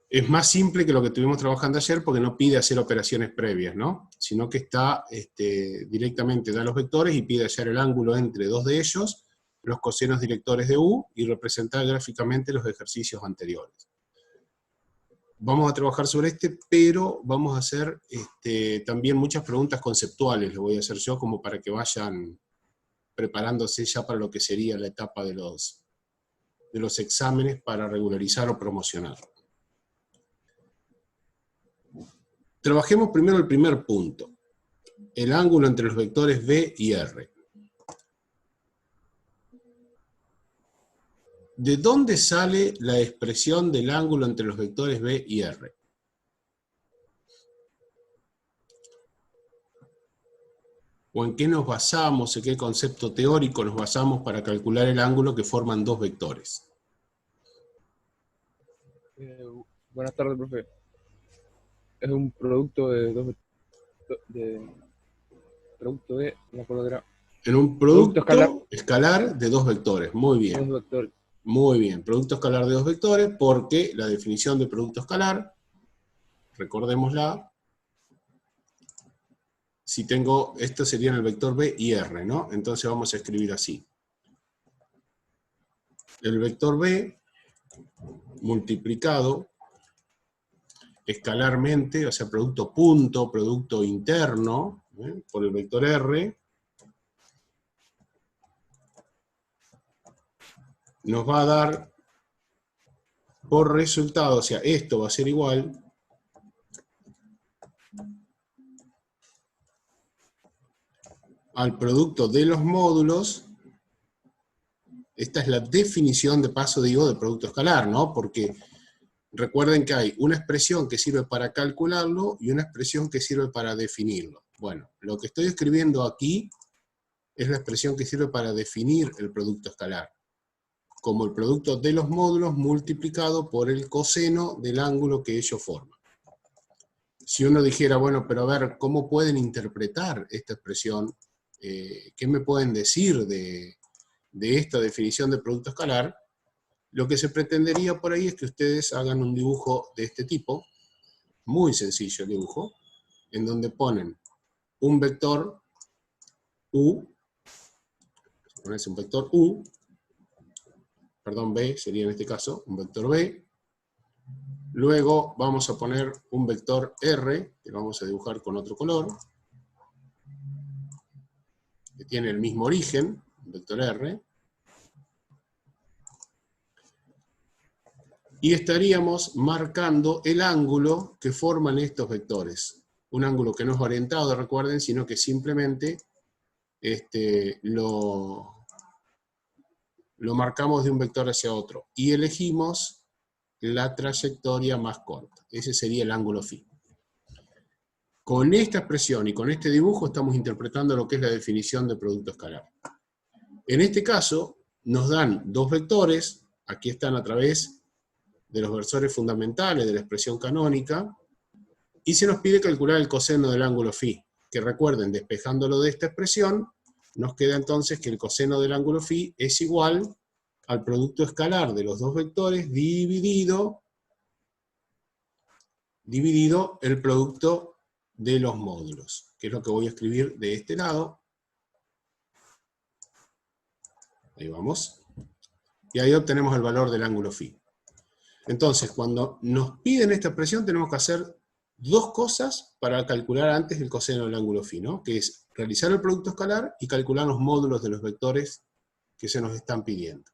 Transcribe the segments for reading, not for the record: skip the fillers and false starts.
Es más simple que lo que estuvimos trabajando ayer porque no pide hacer operaciones previas, ¿no? Sino que está directamente da los vectores y pide hallar el ángulo entre dos de ellos, los cosenos directores de U, y representar gráficamente los ejercicios anteriores. Vamos a trabajar sobre pero vamos a hacer también muchas preguntas conceptuales, lo voy a hacer yo, como para que vayan preparándose ya para lo que sería la etapa de los exámenes para regularizar o promocionar. Trabajemos primero el primer punto, el ángulo entre los vectores B y R. ¿De dónde sale la expresión del ángulo entre los vectores B y R? ¿O en qué nos basamos, en qué concepto teórico nos basamos para calcular el ángulo que forman dos vectores? Buenas tardes, profe. Es un producto de dos producto de, no me acuerdo que era. En un producto escalar de dos vectores, muy bien. Dos vectores. Muy bien, producto escalar de dos vectores, porque la definición de producto escalar, recordémosla, si tengo, esto sería el vector B y R, ¿no? Entonces vamos a escribir así. El vector B multiplicado escalarmente, o sea, producto punto, producto interno, por el vector R, nos va a dar por resultado, o sea, esto va a ser igual al producto de los módulos. Esta es la definición, de paso digo, de producto escalar, ¿no? Porque recuerden que hay una expresión que sirve para calcularlo y una expresión que sirve para definirlo. Bueno, lo que estoy escribiendo aquí es la expresión que sirve para definir el producto escalar, como el producto de los módulos multiplicado por el coseno del ángulo que ellos forman. Si uno dijera, bueno, pero a ver, ¿cómo pueden interpretar esta expresión? ¿Qué me pueden decir de esta definición de producto escalar? Lo que se pretendería por ahí es que ustedes hagan un dibujo de este tipo, muy sencillo el dibujo, en donde ponen un vector U, ponerse un vector U, perdón, B sería en este caso, un vector B, luego vamos a poner un vector R, que lo vamos a dibujar con otro color, que tiene el mismo origen, un vector R, y estaríamos marcando el ángulo que forman estos vectores. Un ángulo que no es orientado, recuerden, sino que simplemente lo marcamos de un vector hacia otro. Y elegimos la trayectoria más corta. Ese sería el ángulo phi. Con esta expresión y con este dibujo estamos interpretando lo que es la definición de producto escalar. En este caso, nos dan dos vectores, aquí están a través de los versores fundamentales de la expresión canónica, y se nos pide calcular el coseno del ángulo phi, que recuerden, despejándolo de esta expresión, nos queda entonces que el coseno del ángulo phi es igual al producto escalar de los dos vectores dividido el producto de los módulos, que es lo que voy a escribir de este lado. Ahí vamos. Y ahí obtenemos el valor del ángulo phi. Entonces, cuando nos piden esta expresión, tenemos que hacer dos cosas para calcular antes el coseno del ángulo phi, ¿no? Que es realizar el producto escalar y calcular los módulos de los vectores que se nos están pidiendo.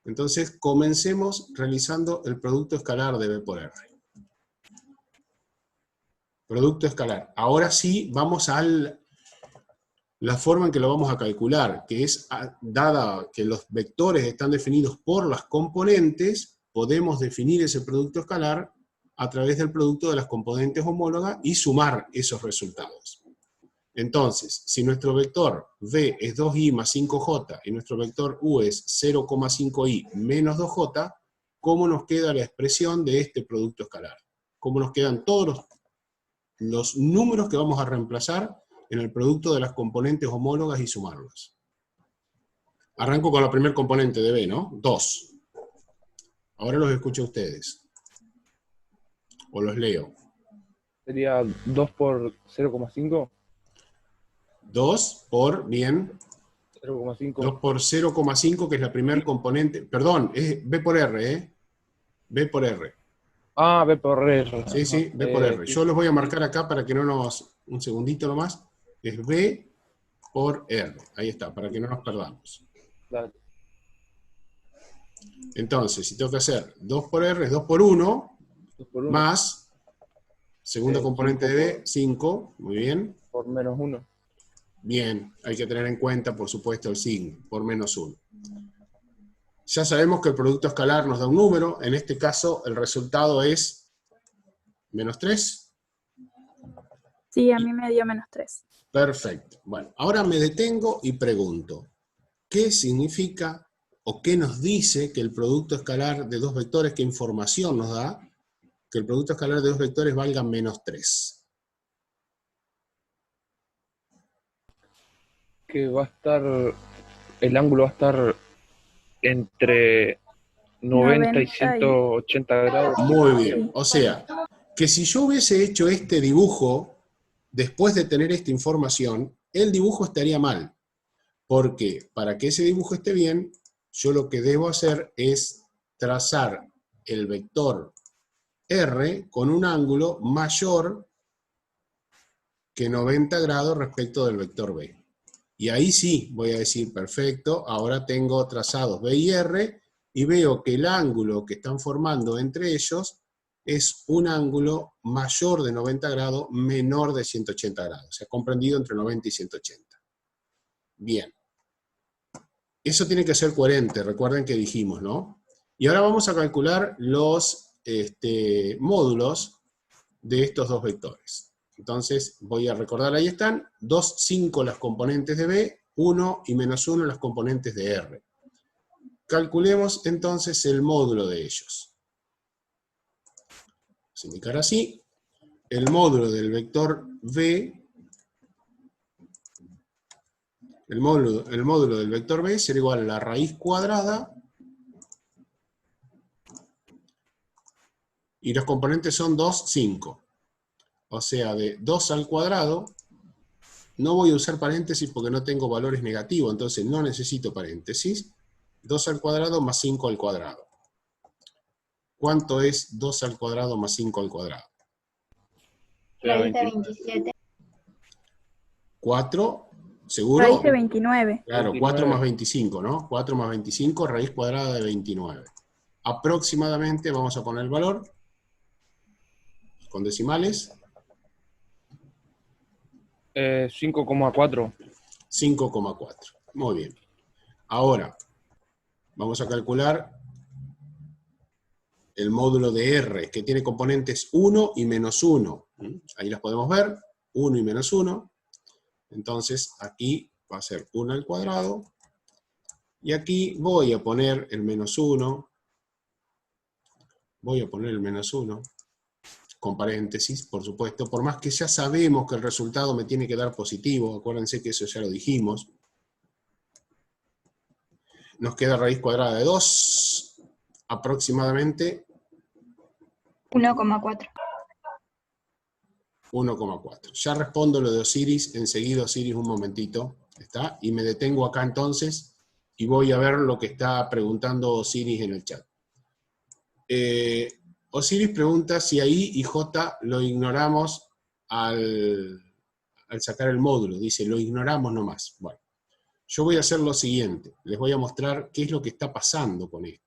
Entonces, comencemos realizando el producto escalar de B por R. Producto escalar. Ahora sí, vamos a la forma en que lo vamos a calcular, que es, dada que los vectores están definidos por las componentes, podemos definir ese producto escalar a través del producto de las componentes homólogas y sumar esos resultados. Entonces, si nuestro vector V es 2i más 5j y nuestro vector U es 0,5i menos 2j, ¿cómo nos queda la expresión de este producto escalar? ¿Cómo nos quedan todos los números que vamos a reemplazar en el producto de las componentes homólogas y sumarlos? Arranco con la primera componente de B, ¿no? 2. Ahora los escucho a ustedes. ¿O los leo? Sería 2 por 0,5. 2 por, bien, 0,5. 2 por 0,5, que es la primer componente. Perdón, es B por R, ¿eh? B por R. Ah, B por R. Sí, Ajá. sí, B por R. Sí, Yo los voy a sí, marcar acá para que no nos... Un segundito nomás. Es B por R. Ahí está, para que no nos perdamos. dale. Entonces, si tengo que hacer 2 por R, es 2 por 1, 2 por 1. más, segunda componente 5 de B, 5. Muy bien. por menos 1. Bien, hay que tener en cuenta, por supuesto, el signo, por menos 1. Ya sabemos que el producto escalar nos da un número. En este caso, el resultado es menos 3. Sí, a mí me dio -3. Perfecto. Bueno, ahora me detengo y pregunto, ¿qué significa o qué nos dice que el producto escalar de dos vectores, qué información nos da que el producto escalar de dos vectores valga menos 3? Que va a estar, el ángulo va a estar entre 90 y 90 y... 180 grados. Muy bien. Sí. O sea, que si yo hubiese hecho este dibujo, después de tener esta información, el dibujo estaría mal. Porque para que ese dibujo esté bien, yo lo que debo hacer es trazar el vector R con un ángulo mayor que 90 grados respecto del vector B. Y ahí sí voy a decir, perfecto, ahora tengo trazados B y R, y veo que el ángulo que están formando entre ellos es un ángulo mayor de 90 grados, menor de 180 grados, o sea, comprendido entre 90 y 180. Bien. Eso tiene que ser coherente, recuerden que dijimos, ¿no? Y ahora vamos a calcular los módulos de estos dos vectores. Entonces, voy a recordar, ahí están, 2, 5 las componentes de B, 1 y menos 1 las componentes de R. Calculemos entonces el módulo de ellos. Vamos a indicar así, el módulo del vector B, el módulo del vector B será igual a la raíz cuadrada, y los componentes son 2, 5. O sea, de 2 al cuadrado, no voy a usar paréntesis porque no tengo valores negativos, entonces no necesito paréntesis. 2 al cuadrado más 5 al cuadrado. ¿Cuánto es 2 al cuadrado más 5 al cuadrado? Raíz de 27. 4, ¿seguro? Raíz de 29. Claro, 4 más 25, ¿no? 4 más 25, raíz cuadrada de 29. Aproximadamente, vamos a poner el valor, con decimales, 5,4. 5,4. Muy bien. Ahora, vamos a calcular el módulo de R, que tiene componentes 1 y menos 1. Ahí las podemos ver, 1 y menos 1. Entonces, aquí va a ser 1 al cuadrado. Y aquí voy a poner el menos 1. Voy a poner el menos 1. Con paréntesis, por supuesto. Por más que ya sabemos que el resultado me tiene que dar positivo. Acuérdense que eso ya lo dijimos. Nos queda raíz cuadrada de 2. Aproximadamente 1,4. 1,4. Ya respondo lo de Osiris, enseguida Osiris, un momentito, ¿está? Y me detengo acá entonces, y voy a ver lo que está preguntando Osiris en el chat. Osiris pregunta si ahí y J lo ignoramos al sacar el módulo, dice, lo ignoramos nomás. Bueno, yo voy a hacer lo siguiente, les voy a mostrar qué es lo que está pasando con esto.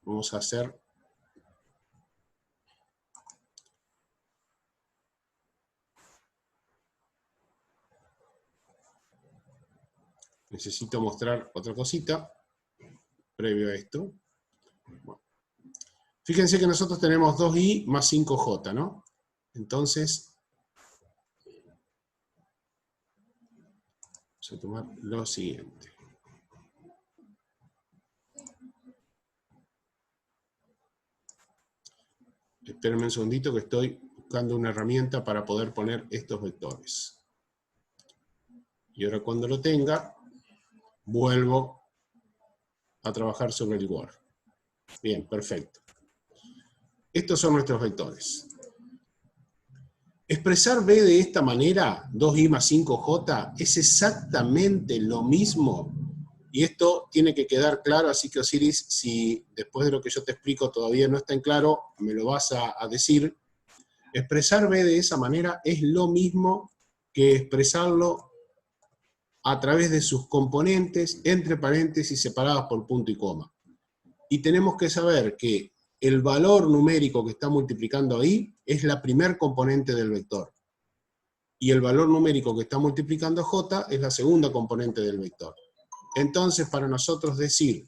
Vamos a hacer... Necesito mostrar otra cosita previo a esto. Bueno. Fíjense que nosotros tenemos 2i más 5j, ¿no? Entonces, vamos a tomar lo siguiente. Espérenme un segundito que estoy buscando una herramienta para poder poner estos vectores. Y ahora cuando lo tenga, vuelvo a trabajar sobre el Word. Bien, perfecto. Estos son nuestros vectores. Expresar B de esta manera, 2i más 5j, es exactamente lo mismo. Y esto tiene que quedar claro, así que Osiris, si después de lo que yo te explico todavía no está en claro, me lo vas a decir. Expresar B de esa manera es lo mismo que expresarlo a través de sus componentes, entre paréntesis, separadas por punto y coma. Y tenemos que saber que el valor numérico que está multiplicando ahí es la primer componente del vector. Y el valor numérico que está multiplicando j es la segunda componente del vector. Entonces, para nosotros decir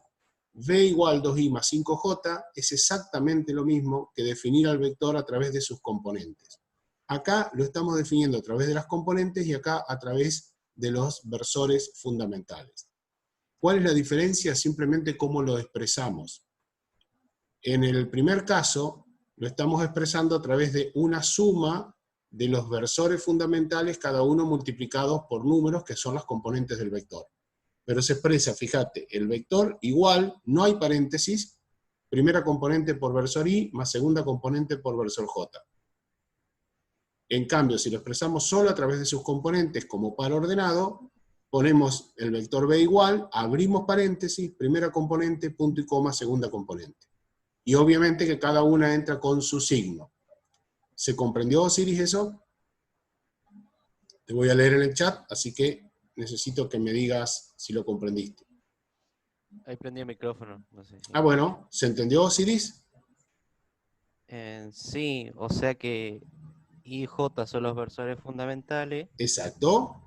v igual 2i más 5j es exactamente lo mismo que definir al vector a través de sus componentes. Acá lo estamos definiendo a través de las componentes y acá a través de los versores fundamentales. ¿Cuál es la diferencia? Simplemente cómo lo expresamos. En el primer caso, lo estamos expresando a través de una suma de los versores fundamentales, cada uno multiplicados por números que son las componentes del vector. Pero se expresa, fíjate, el vector igual, no hay paréntesis, primera componente por versor i, más segunda componente por versor j. En cambio, si lo expresamos solo a través de sus componentes como par ordenado, ponemos el vector b igual, abrimos paréntesis, primera componente, punto y coma, segunda componente. Y obviamente que cada una entra con su signo. ¿Se comprendió, Osiris, eso? Te voy a leer en el chat, así que necesito que me digas si lo comprendiste. Ahí prendí el micrófono. No sé si... Ah, bueno, ¿se entendió, Osiris? Sí, o sea que I y J son los versores fundamentales Exacto.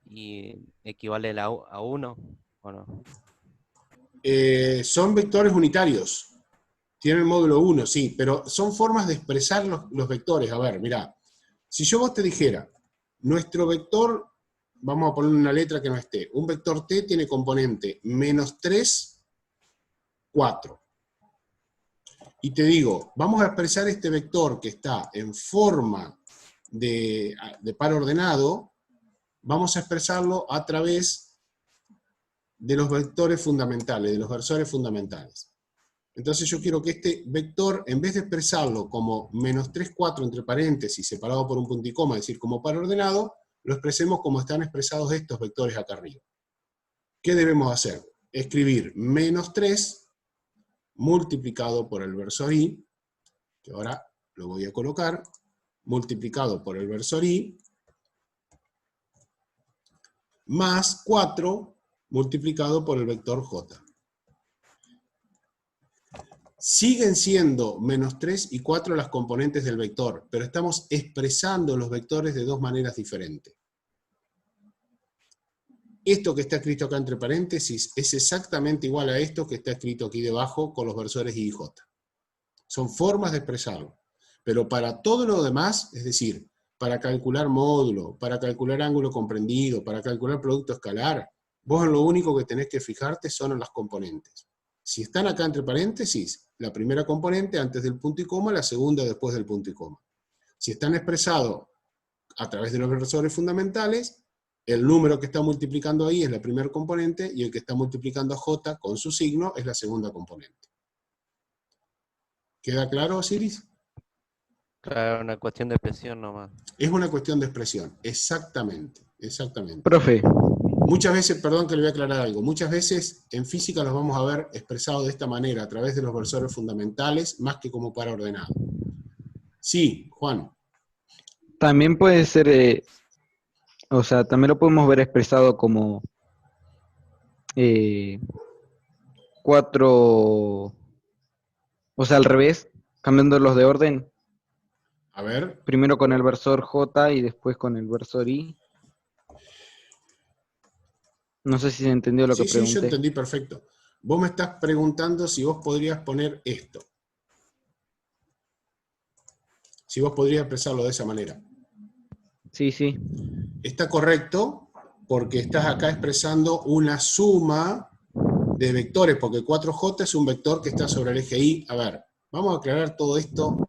y equivale a 1, ¿o no? Son vectores unitarios. Tienen módulo 1, sí, pero son formas de expresar los vectores. A ver, mirá, si yo vos te dijera, nuestro vector, vamos a poner una letra que no esté, un vector t tiene componente menos 3, 4. Y te digo, vamos a expresar este vector que está en forma de par ordenado, vamos a expresarlo a través de los vectores fundamentales, de los versores fundamentales. Entonces yo quiero que este vector, en vez de expresarlo como menos 3, 4 entre paréntesis, separado por un punto y coma, es decir, como par ordenado, lo expresemos como están expresados estos vectores acá arriba. ¿Qué debemos hacer? Escribir menos 3 multiplicado por el versor i, que ahora lo voy a colocar, multiplicado por el versor i, más 4 multiplicado por el vector j. Siguen siendo menos 3 y 4 las componentes del vector, pero estamos expresando los vectores de dos maneras diferentes. Esto que está escrito acá entre paréntesis es exactamente igual a esto que está escrito aquí debajo con los versores i y j. Son formas de expresarlo. Pero para todo lo demás, es decir, para calcular módulo, para calcular ángulo comprendido, para calcular producto escalar, vos en lo único que tenés que fijarte son en las componentes. Si están acá entre paréntesis, la primera componente antes del punto y coma, la segunda después del punto y coma. Si están expresados a través de los versores fundamentales, el número que está multiplicando ahí es la primera componente y el que está multiplicando a j con su signo es la segunda componente. ¿Queda claro, Osiris? Claro, una cuestión de expresión nomás. Es una cuestión de expresión, exactamente, exactamente. Profe, Muchas veces, perdón que le voy a aclarar algo, muchas veces en física los vamos a ver expresados de esta manera, a través de los versores fundamentales, más que como par ordenado. Sí, Juan. también puede ser, o sea, también lo podemos ver expresado como 4, o sea, al revés, cambiándolos de orden. A ver. Primero con el versor J y después con el versor I. No sé si se entendió lo que Sí, pregunté. yo entendí perfecto. Vos me estás preguntando si vos podrías poner esto. Si vos podrías expresarlo de esa manera. Sí, sí. Está correcto, porque estás acá expresando una suma de vectores, porque 4j es un vector que está sobre el eje Y. A ver, vamos a aclarar todo esto,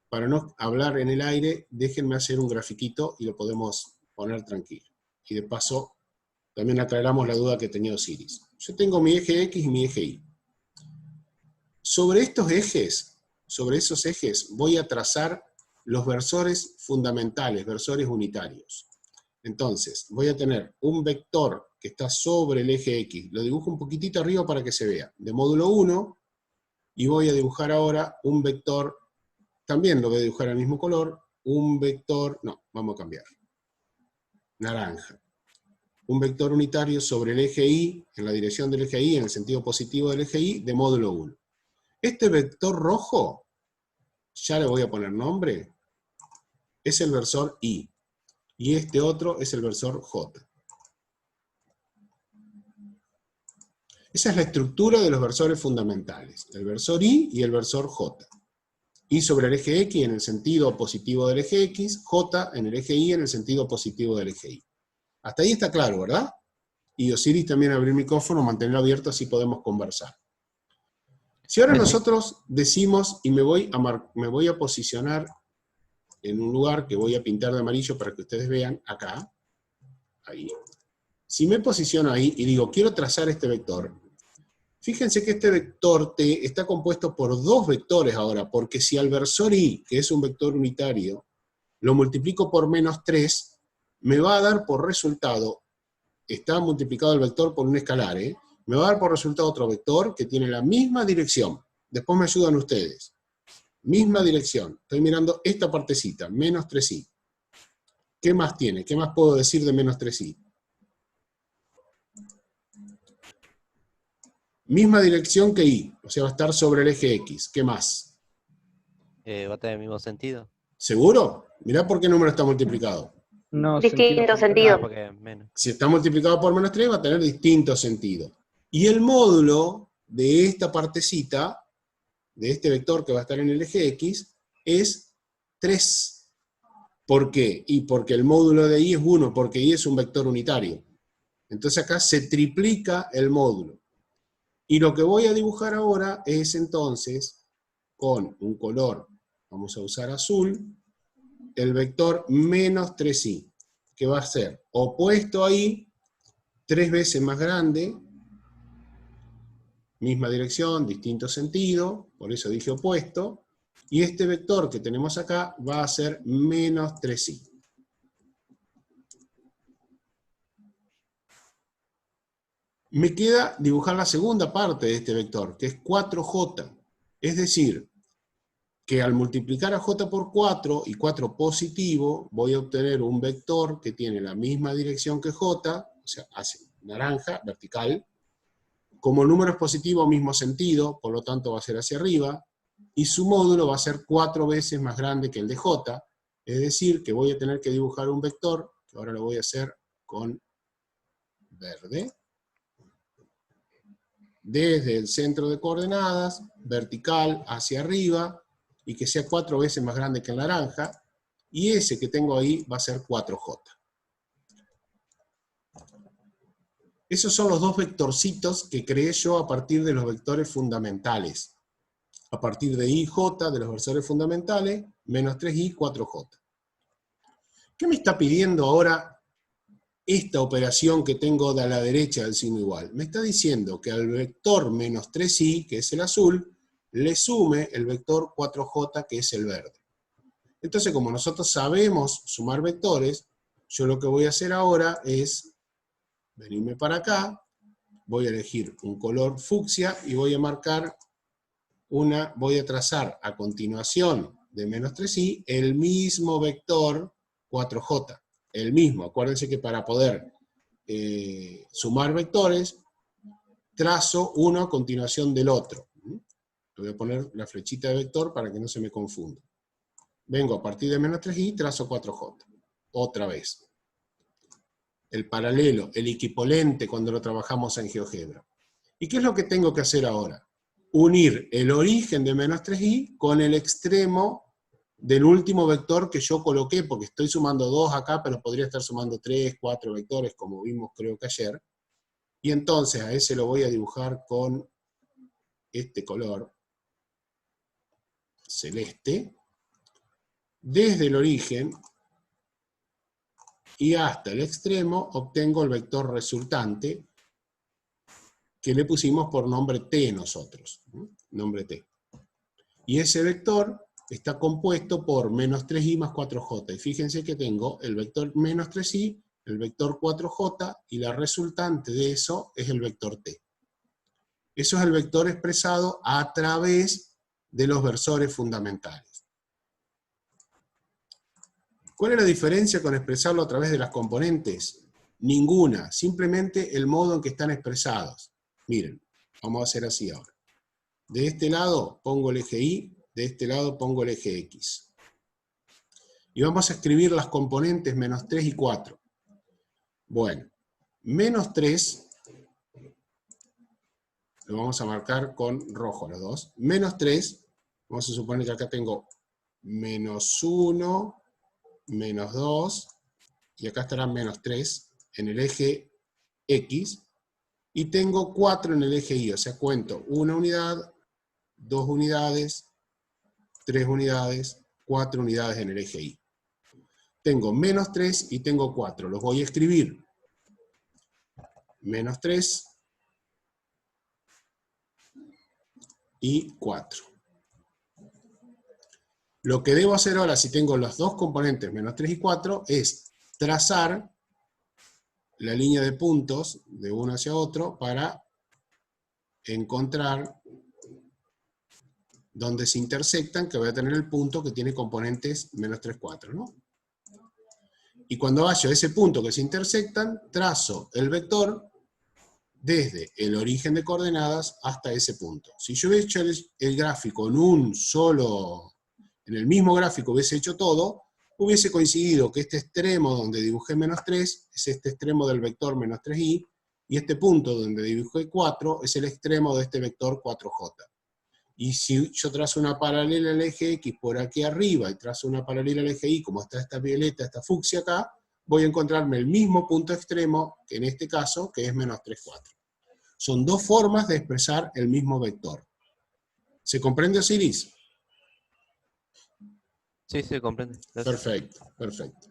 para no hablar en el aire, déjenme hacer un grafiquito y lo podemos poner tranquilo. Y de paso, también aclaramos la duda que tenía Osiris. Yo tengo mi eje X y mi eje Y. Sobre estos ejes sobre esos ejes voy a trazar los versores fundamentales, versores unitarios. Entonces, voy a tener un vector que está sobre el eje X, lo dibujo un poquitito arriba para que se vea, de módulo 1, y voy a dibujar ahora un vector, también lo voy a dibujar al mismo color, un vector, no, vamos a cambiar, naranja. Un vector unitario sobre el eje Y, en la dirección del eje Y, en el sentido positivo del eje Y, de módulo 1. Este vector rojo, ya le voy a poner nombre, es el versor Y. Y este otro es el versor J. Esa es la estructura de los versores fundamentales. El versor Y y el versor J. Y sobre el eje X en el sentido positivo del eje X, J en el eje Y en el sentido positivo del eje Y. Hasta ahí está claro, ¿verdad? Y Osiris también abrir el micrófono, mantenerlo abierto, así podemos conversar. Si ahora nosotros decimos, y me voy a posicionar en un lugar que voy a pintar de amarillo para que ustedes vean, acá, ahí. Si me posiciono ahí y digo, quiero trazar este vector, fíjense que este vector T está compuesto por dos vectores ahora, porque si al versor Y, que es un vector unitario, lo multiplico por -3, me va a dar por resultado, está multiplicado el vector por un escalar, me va a dar por resultado otro vector que tiene la misma dirección. Después me ayudan ustedes. Misma dirección. Estoy mirando esta partecita, -3i. ¿Qué más tiene? ¿Qué más puedo decir de -3i? Misma dirección que I, o sea, va a estar sobre el eje X. ¿Qué más? Va a tener el mismo sentido. ¿Seguro? Mirá por qué número está multiplicado. No, Distinto Ah, sentido. porque es menos. Si está multiplicado por -3 va a tener distinto sentido. Y el módulo de esta partecita, de este vector que va a estar en el eje X, es 3. ¿Por qué? Y porque el módulo de I es 1, porque I es un vector unitario. Entonces acá se triplica el módulo. Y lo que voy a dibujar ahora es entonces, con un color, vamos a usar azul, el vector -3i, que va a ser opuesto a I, 3 veces más grande, misma dirección, distinto sentido, por eso dije opuesto, y este vector que tenemos acá va a ser -3i. Me queda dibujar la segunda parte de este vector, que es 4j, es decir, que al multiplicar a j por 4 y 4 positivo, voy a obtener un vector que tiene la misma dirección que j, o sea, hace naranja, vertical, como número es positivo, mismo sentido, por lo tanto va a ser hacia arriba, y su módulo va a ser 4 veces más grande que el de j, es decir, que voy a tener que dibujar un vector, que ahora lo voy a hacer con verde, desde el centro de coordenadas, vertical hacia arriba, y que sea 4 veces más grande que el naranja, y ese que tengo ahí va a ser 4j. Esos son los dos vectorcitos que creé yo a partir de los vectores fundamentales. A partir de I, J, de los versores fundamentales, -3i, 4j. ¿Qué me está pidiendo ahora esta operación que tengo de la derecha del signo igual? Me está diciendo que al vector -3i, que es el azul, le sume el vector 4j, que es el verde. Entonces, como nosotros sabemos sumar vectores, yo lo que voy a hacer ahora es venirme para acá, voy a elegir un color fucsia y voy a marcar voy a trazar a continuación de -3i el mismo vector 4j. El mismo, acuérdense que para poder sumar vectores, trazo uno a continuación del otro. Le voy a poner la flechita de vector para que no se me confunda. Vengo a partir de -3i, trazo 4j. Otra vez. El paralelo, el equipolente cuando lo trabajamos en GeoGebra. ¿Y qué es lo que tengo que hacer ahora? Unir el origen de -3i con el extremo del último vector que yo coloqué, porque estoy sumando 2 acá, pero podría estar sumando 3, 4 vectores, como vimos creo que ayer. Y entonces a ese lo voy a dibujar con este color celeste, desde el origen y hasta el extremo obtengo el vector resultante, que le pusimos por nombre T nosotros, nombre T. Y ese vector está compuesto por menos 3i más 4j. Y fíjense que tengo el vector menos 3i, el vector 4j, y la resultante de eso es el vector t. Eso es el vector expresado a través de los versores fundamentales. ¿Cuál es la diferencia con expresarlo a través de las componentes? Ninguna, simplemente el modo en que están expresados. Miren, vamos a hacer así ahora. De este lado pongo el eje Y, de este lado pongo el eje X. Y vamos a escribir las componentes menos 3 y 4. Bueno, menos 3, lo vamos a marcar con rojo los dos. Menos 3, vamos a suponer que acá tengo menos 1, menos 2, y acá estará menos 3 en el eje X, y tengo 4 en el eje Y, o sea, cuento 1 unidad, 2 unidades, 3 unidades, 4 unidades en el eje Y. Tengo menos 3 y tengo 4, los voy a escribir. Menos 3 y 4. Lo que debo hacer ahora, si tengo los dos componentes, menos 3 y 4, es trazar la línea de puntos de uno hacia otro para encontrar donde se intersectan, que voy a tener el punto que tiene componentes menos 3, 4, ¿no? Y cuando vaya a ese punto que se intersectan, trazo el vector desde el origen de coordenadas hasta ese punto. Si yo hubiera hecho el gráfico en el mismo gráfico hubiese hecho todo, hubiese coincidido que este extremo donde dibujé menos 3 es este extremo del vector menos 3i, y este punto donde dibujé 4 es el extremo de este vector 4j. Y si yo trazo una paralela al eje X por aquí arriba, y trazo una paralela al eje Y, como está esta violeta, esta fucsia acá, voy a encontrarme el mismo punto extremo, que en este caso, que es menos 3, 4. Son dos formas de expresar el mismo vector. ¿Se comprende, Osiris? Sí, se comprende. Gracias. Perfecto, perfecto.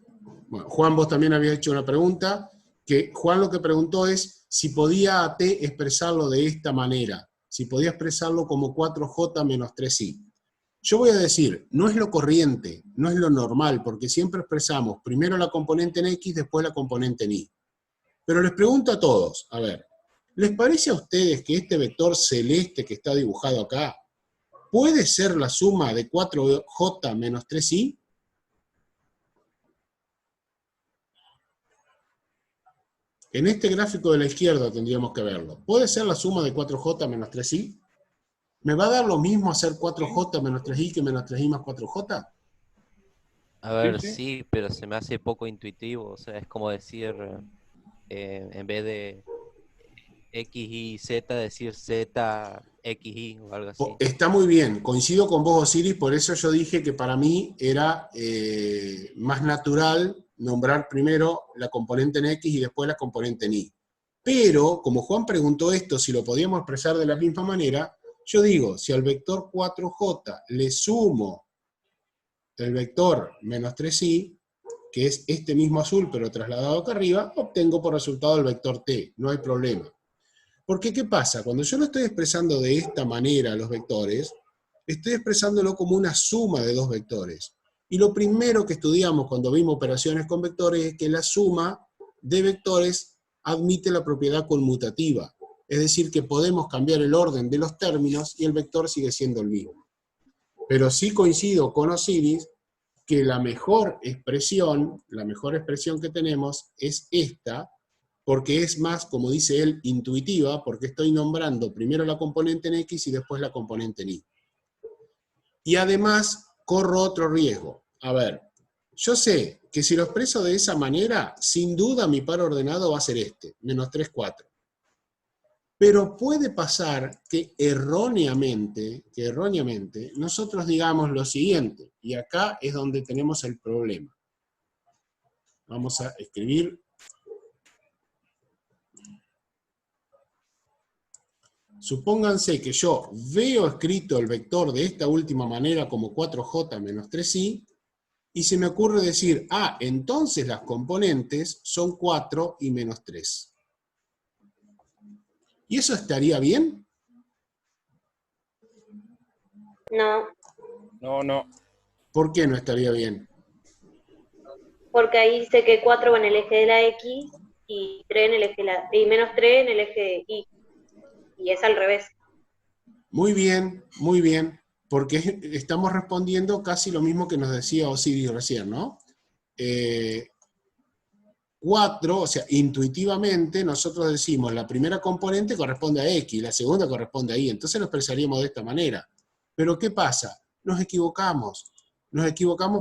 Bueno, Juan, vos también habías hecho una pregunta, que Juan lo que preguntó es si podía a t expresarlo de esta manera, si podía expresarlo como 4j menos 3i. Yo voy a decir, no es lo corriente, no es lo normal, porque siempre expresamos primero la componente en x, después la componente en y. Pero les pregunto a todos, a ver, ¿les parece a ustedes que este vector celeste que está dibujado acá puede ser la suma de 4j menos 3i? En este gráfico de la izquierda tendríamos que verlo. ¿Puede ser la suma de 4j menos 3i? ¿Me va a dar lo mismo hacer 4j menos 3i que menos 3i más 4j? A ver, Sí, sí. sí, pero se me hace poco intuitivo. O sea, es como decir, en vez de X, Y, Z, decir Z, X, Y o algo así. Está muy bien, coincido con vos, Osiris, por eso yo dije que para mí era más natural nombrar primero la componente en X y después la componente en Y. Pero, como Juan preguntó esto, si lo podíamos expresar de la misma manera, yo digo, si al vector 4j le sumo el vector menos 3i, que es este mismo azul pero trasladado acá arriba, obtengo por resultado el vector t, no hay problema. Porque, ¿qué pasa? Cuando yo lo estoy expresando de esta manera los vectores, estoy expresándolo como una suma de dos vectores. Y lo primero que estudiamos cuando vimos operaciones con vectores es que la suma de vectores admite la propiedad conmutativa. Es decir, que podemos cambiar el orden de los términos y el vector sigue siendo el mismo. Pero sí coincido con Osiris que la mejor expresión que tenemos es esta, porque es más, como dice él, intuitiva, porque estoy nombrando primero la componente en X y después la componente en Y. Y además, corro otro riesgo. A ver, yo sé que si lo expreso de esa manera, sin duda mi par ordenado va a ser este, menos 3, 4. Pero puede pasar que erróneamente, nosotros digamos lo siguiente, y acá es donde tenemos el problema. Vamos a escribir. Supónganse que yo veo escrito el vector de esta última manera como 4j menos 3i, y se me ocurre decir, entonces las componentes son 4 y menos 3. ¿Y eso estaría bien? No, No. ¿Por qué no estaría bien? porque ahí dice que 4 va en el eje de la X y 3 en el eje de la, y menos 3 en el eje de Y. Y es al revés. muy bien, porque estamos respondiendo casi lo mismo que nos decía Osiris recién, ¿no? 4, o sea, intuitivamente nosotros decimos la primera componente corresponde a X, la segunda corresponde a Y, entonces lo expresaríamos de esta manera. Pero ¿qué pasa? Nos equivocamos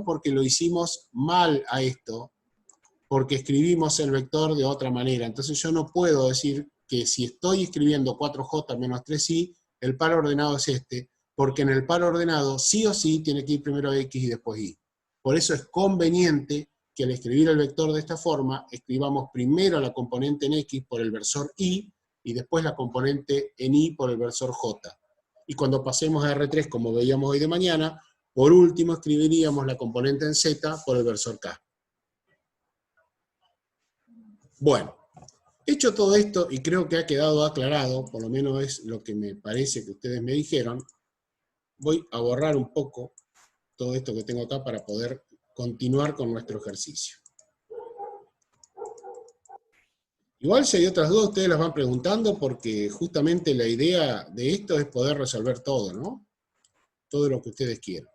porque lo hicimos mal a esto, porque escribimos el vector de otra manera. Entonces yo no puedo decir que si estoy escribiendo 4J menos 3Y, el par ordenado es este, porque en el par ordenado sí o sí tiene que ir primero X y después Y. Por eso es conveniente que al escribir el vector de esta forma, escribamos primero la componente en X por el versor Y, y después la componente en Y por el versor J. Y cuando pasemos a R3, como veíamos hoy de mañana, por último escribiríamos la componente en Z por el versor K. Bueno, hecho todo esto, y creo que ha quedado aclarado, por lo menos es lo que me parece que ustedes me dijeron, voy a borrar un poco todo esto que tengo acá para poder continuar con nuestro ejercicio. Igual si hay otras dudas, ustedes las van preguntando, porque justamente la idea de esto es poder resolver todo, ¿no? Todo lo que ustedes quieran.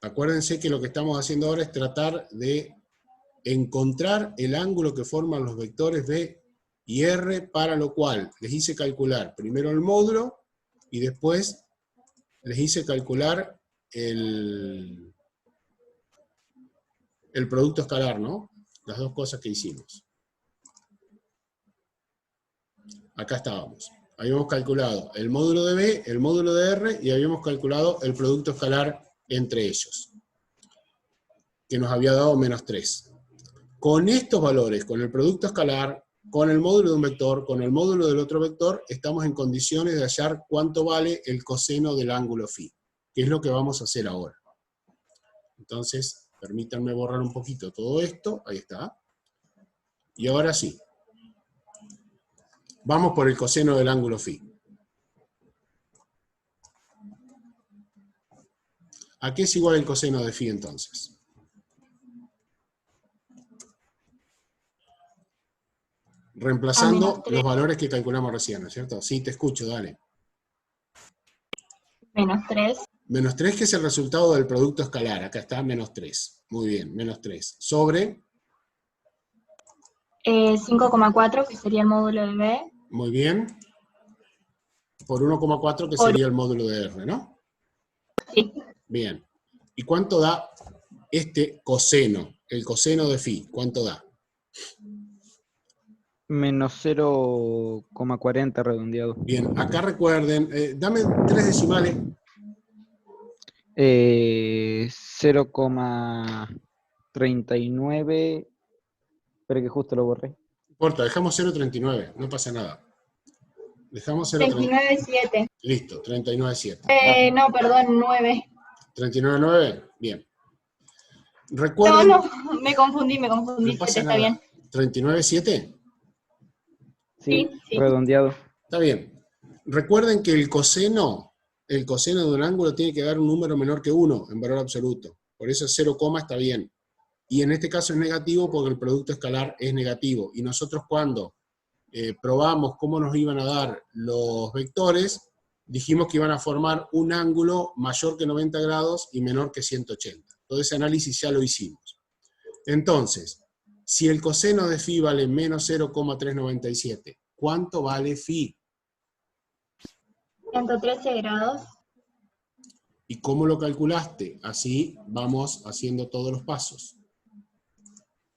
Acuérdense que lo que estamos haciendo ahora es tratar de encontrar el ángulo que forman los vectores B y R, para lo cual les hice calcular primero el módulo y después les hice calcular el producto escalar, ¿no? Las dos cosas que hicimos. Acá estábamos. Habíamos calculado el módulo de B, el módulo de R, y habíamos calculado el producto escalar entre ellos, que nos había dado menos 3. Con estos valores, con el producto escalar, con el módulo de un vector, con el módulo del otro vector, estamos en condiciones de hallar cuánto vale el coseno del ángulo φ, que es lo que vamos a hacer ahora. Entonces, permítanme borrar un poquito todo esto, ahí está. Y ahora sí. Vamos por el coseno del ángulo φ. ¿A qué es igual el coseno de φ entonces? Reemplazando los valores que calculamos recién, ¿no es cierto? Sí, te escucho, dale. Menos 3. Menos 3, que es el resultado del producto escalar. Acá está, menos 3. Muy bien, menos 3. Sobre 5,4, que sería el módulo de B. muy bien. Por 1,4, que sería el módulo de R, ¿no? Sí. Bien. ¿Y cuánto da este coseno? El coseno de φ, ¿cuánto da? Menos 0,40 redondeado. Bien, acá recuerden, dame 3 decimales. 0,39. Espera que justo lo borré. No importa, dejamos 0,39, no pasa nada. Dejamos 0,39. 39,7. Listo, 39,7. No, perdón, 9. 39,9, bien. Recuerden, No, me confundí, no pasa 7 está nada. bien. 39,7. Sí, Sí. redondeado. Está bien. Recuerden que el coseno de un ángulo tiene que dar un número menor que 1 en valor absoluto. Por eso 0, está bien. Y en este caso es negativo porque el producto escalar es negativo. Y nosotros cuando probamos cómo nos iban a dar los vectores, dijimos que iban a formar un ángulo mayor que 90 grados y menor que 180. Todo ese análisis ya lo hicimos. Entonces, si el coseno de φ vale menos 0,397, ¿cuánto vale φ? 113 grados. ¿Y cómo lo calculaste? Así vamos haciendo todos los pasos.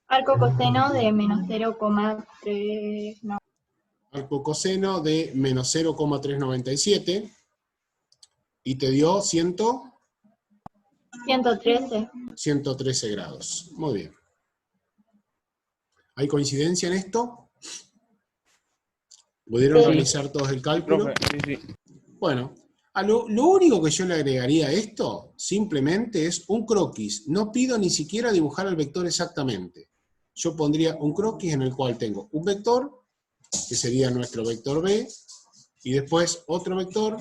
Arco coseno de menos 0,3. No. Arco coseno de menos 0,397 y te dio 113 grados. Muy bien. ¿Hay coincidencia en esto? ¿Pudieron Sí. realizar todos el cálculo? Profe, sí. Bueno, lo único que yo le agregaría a esto, simplemente es un croquis. No pido ni siquiera dibujar el vector exactamente. Yo pondría un croquis en el cual tengo un vector que sería nuestro vector B, y después otro vector,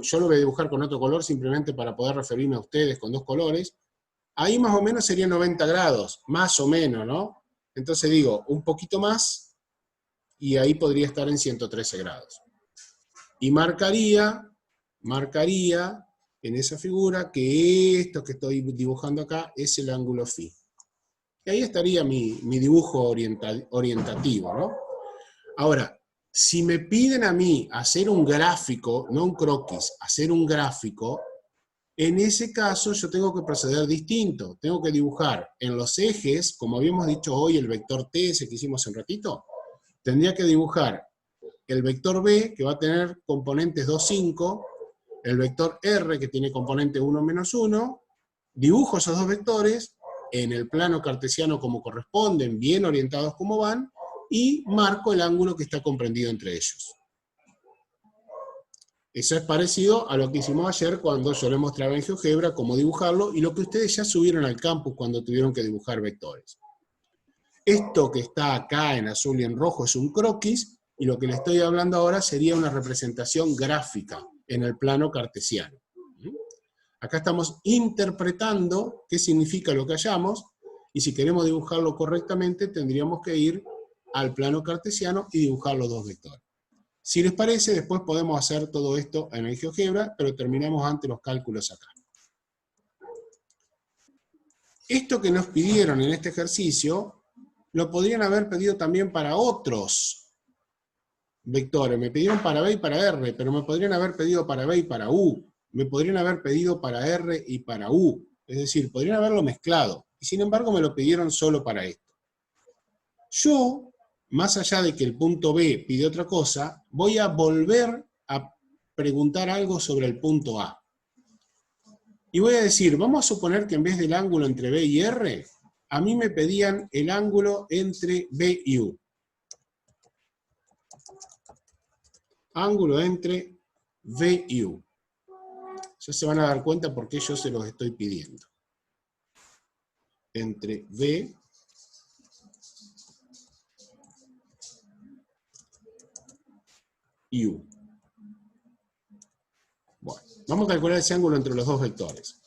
yo lo voy a dibujar con otro color simplemente para poder referirme a ustedes con dos colores. Ahí más o menos sería 90 grados, más o menos, ¿no? Entonces digo, un poquito más, y ahí podría estar en 113 grados. Y marcaría en esa figura que esto que estoy dibujando acá es el ángulo φ. Y ahí estaría mi dibujo orientativo, ¿no? Ahora, si me piden a mí hacer un gráfico, no un croquis, hacer un gráfico, en ese caso yo tengo que proceder distinto. Tengo que dibujar en los ejes, como habíamos dicho hoy, el vector T, ese que hicimos un ratito, tendría que dibujar el vector B, que va a tener componentes 2, 5, el vector R, que tiene componente 1, menos 1, dibujo esos dos vectores en el plano cartesiano como corresponden, bien orientados como van, y marco el ángulo que está comprendido entre ellos. Eso es parecido a lo que hicimos ayer cuando yo les mostraba en GeoGebra cómo dibujarlo, y lo que ustedes ya subieron al campus cuando tuvieron que dibujar vectores. Esto que está acá en azul y en rojo es un croquis, y lo que les estoy hablando ahora sería una representación gráfica en el plano cartesiano. Acá estamos interpretando qué significa lo que hallamos, y si queremos dibujarlo correctamente tendríamos que ir al plano cartesiano y dibujar los dos vectores. Si les parece, después podemos hacer todo esto en el GeoGebra, pero terminamos antes los cálculos acá. Esto que nos pidieron en este ejercicio, lo podrían haber pedido también para otros vectores. Me pidieron para B y para R, pero me podrían haber pedido para B y para U. Me podrían haber pedido para R y para U. Es decir, podrían haberlo mezclado. Y sin embargo me lo pidieron solo para esto. Yo, más allá de que el punto B pide otra cosa, voy a volver a preguntar algo sobre el punto A. Y voy a decir, vamos a suponer que en vez del ángulo entre B y R, a mí me pedían el ángulo entre B y U. Ángulo entre B y U. Ya se van a dar cuenta por qué yo se los estoy pidiendo. Entre B y U. Bueno, vamos a calcular ese ángulo entre los dos vectores.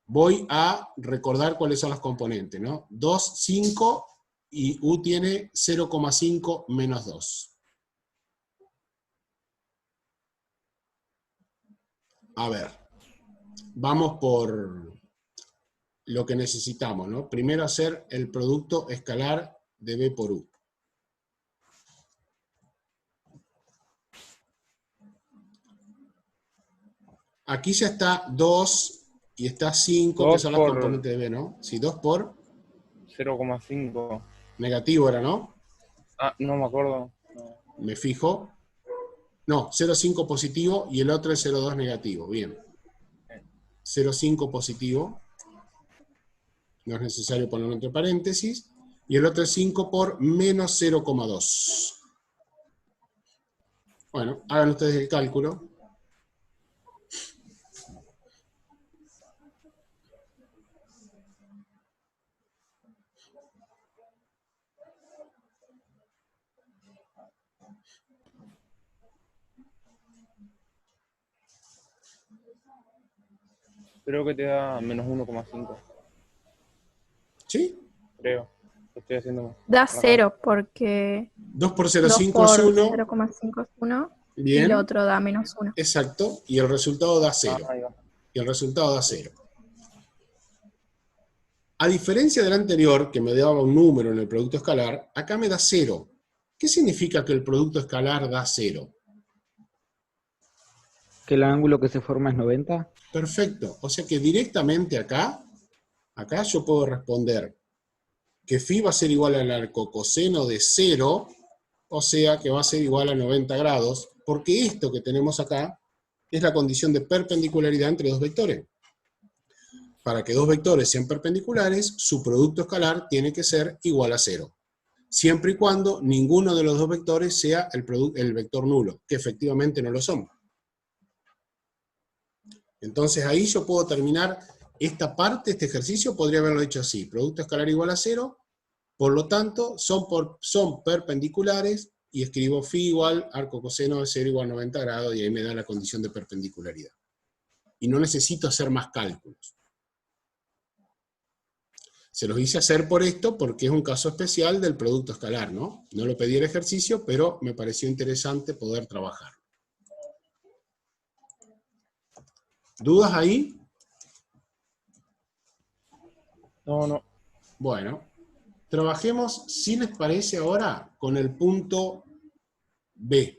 Voy a recordar cuáles son los componentes, ¿no? 2, 5, y U tiene 0,5 menos 2. A ver, vamos por lo que necesitamos, ¿no? Primero hacer el producto escalar de B por U. Aquí ya está 2 y está 5, que son las componentes de B, ¿no? Sí, 2 por 0,5. negativo era, ¿no? Ah, no me acuerdo. No. Me fijo. No, 0,5 positivo y el otro es 0,2 negativo. Bien. 0,5 positivo. No es necesario ponerlo entre paréntesis. Y el otro es 5 por menos 0,2. Bueno, hagan ustedes el cálculo. Creo que te da menos 1,5. ¿Sí? Creo. Lo estoy haciendo mal. Da 0 porque 2 por 2 0,5 por es 1. 0,5 es 1 y Bien. el otro da menos 1. Exacto. Y el resultado da 0. Ah, ahí va. Y el resultado da 0. A diferencia del anterior, que me daba un número en el producto escalar, acá me da 0. ¿Qué significa que el producto escalar da 0? Que el ángulo que se forma es 90. Perfecto. O sea que directamente acá yo puedo responder que φ va a ser igual al arcocoseno de 0, o sea que va a ser igual a 90 grados, porque esto que tenemos acá es la condición de perpendicularidad entre dos vectores. Para que dos vectores sean perpendiculares, su producto escalar tiene que ser igual a 0. Siempre y cuando ninguno de los dos vectores sea el vector nulo, que efectivamente no lo son. Entonces ahí yo puedo terminar esta parte, este ejercicio, podría haberlo hecho así. Producto escalar igual a 0, Por lo tanto, son perpendiculares, y escribo φ igual arco coseno de 0 igual 90 grados, y ahí me da la condición de perpendicularidad. Y no necesito hacer más cálculos. Se los hice hacer por esto, porque es un caso especial del producto escalar, ¿no? No lo pedí el ejercicio, pero me pareció interesante poder trabajar. ¿Dudas ahí? No. Bueno, trabajemos, si les parece ahora, con el punto B.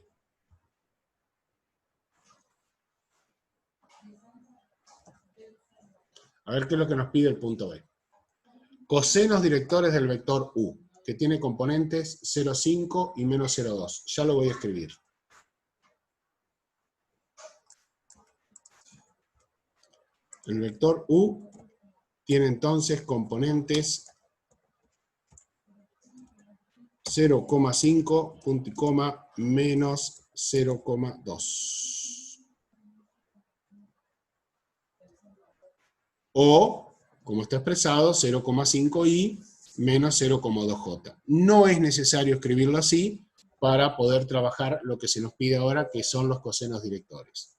A ver qué es lo que nos pide el punto B. Cosenos directores del vector U, que tiene componentes 0,5 y menos 0,2. Ya lo voy a escribir. El vector U tiene entonces componentes 0,5, punto y coma, menos 0,2. O, como está expresado, 0,5i menos 0,2j. No es necesario escribirlo así para poder trabajar lo que se nos pide ahora, que son los cosenos directores.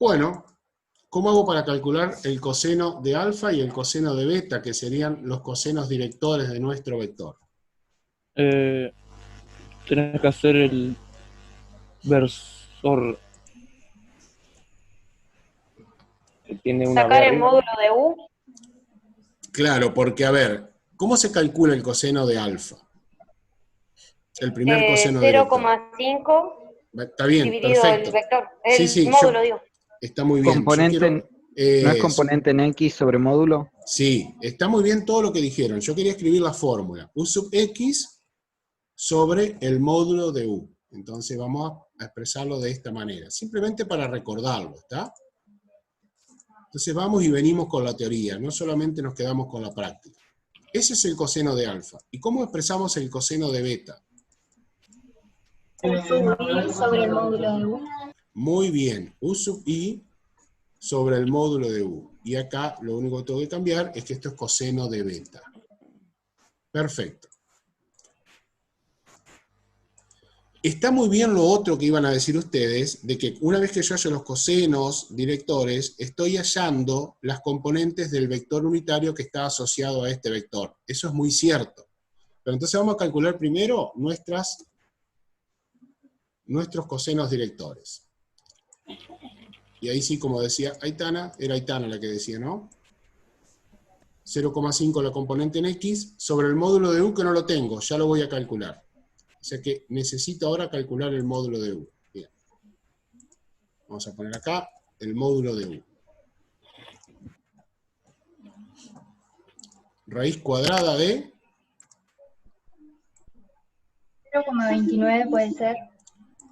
Bueno, ¿cómo hago para calcular el coseno de alfa y el coseno de beta, que serían los cosenos directores de nuestro vector? Tenés que hacer el versor que tiene una Sacar B el arriba. módulo de U. Claro, porque a ver, ¿cómo se calcula el coseno de alfa? El primer coseno director. 0,5 Está bien, dividido perfecto. el vector. Sí, El sí, módulo, digo. está muy bien. Componente, ¿no es Eso. componente en X sobre módulo? Sí, está muy bien todo lo que dijeron. Yo quería escribir la fórmula. U sub X sobre el módulo de U. Entonces vamos a expresarlo de esta manera. Simplemente para recordarlo, ¿está? Entonces vamos y venimos con la teoría. No solamente nos quedamos con la práctica. Ese es el coseno de alfa. ¿Y cómo expresamos el coseno de beta? U sub I sobre el módulo de U. Muy bien. U sub I sobre el módulo de U. Y acá lo único que tengo que cambiar es que esto es coseno de beta. Perfecto. Está muy bien lo otro que iban a decir ustedes, de que una vez que yo hallo los cosenos directores, estoy hallando las componentes del vector unitario que está asociado a este vector. Eso es muy cierto. Pero entonces vamos a calcular primero nuestros cosenos directores. Y ahí sí, como decía Aitana, era Aitana la que decía, ¿no? 0,5 la componente en X, sobre el módulo de U que no lo tengo, ya lo voy a calcular. O sea que necesito ahora calcular el módulo de U. Bien. Vamos a poner acá el módulo de U. Raíz cuadrada de... 0,29 puede ser.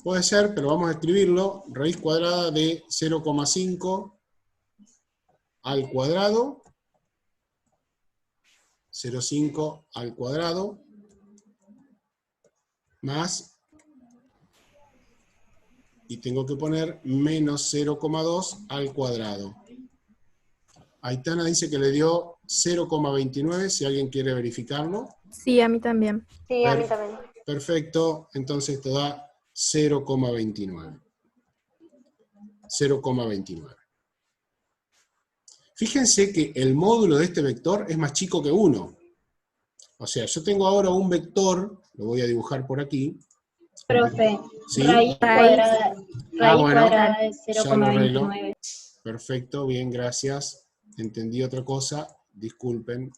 Puede ser, pero vamos a escribirlo. Raíz cuadrada de 0,5 al cuadrado. 0,5 al cuadrado. Más. Y tengo que poner menos 0,2 al cuadrado. Aitana dice que le dio 0,29, si alguien quiere verificarlo. Sí, a mí también. Sí, a mí también. Perfecto, entonces esto da 0,29. 0,29. Fíjense que el módulo de este vector es más chico que 1. O sea, yo tengo ahora un vector, lo voy a dibujar por aquí. Profe, ¿Sí? raíz cuadrada de ya lo arreglo. 0,29. Perfecto, bien, gracias. Entendí otra cosa, disculpen.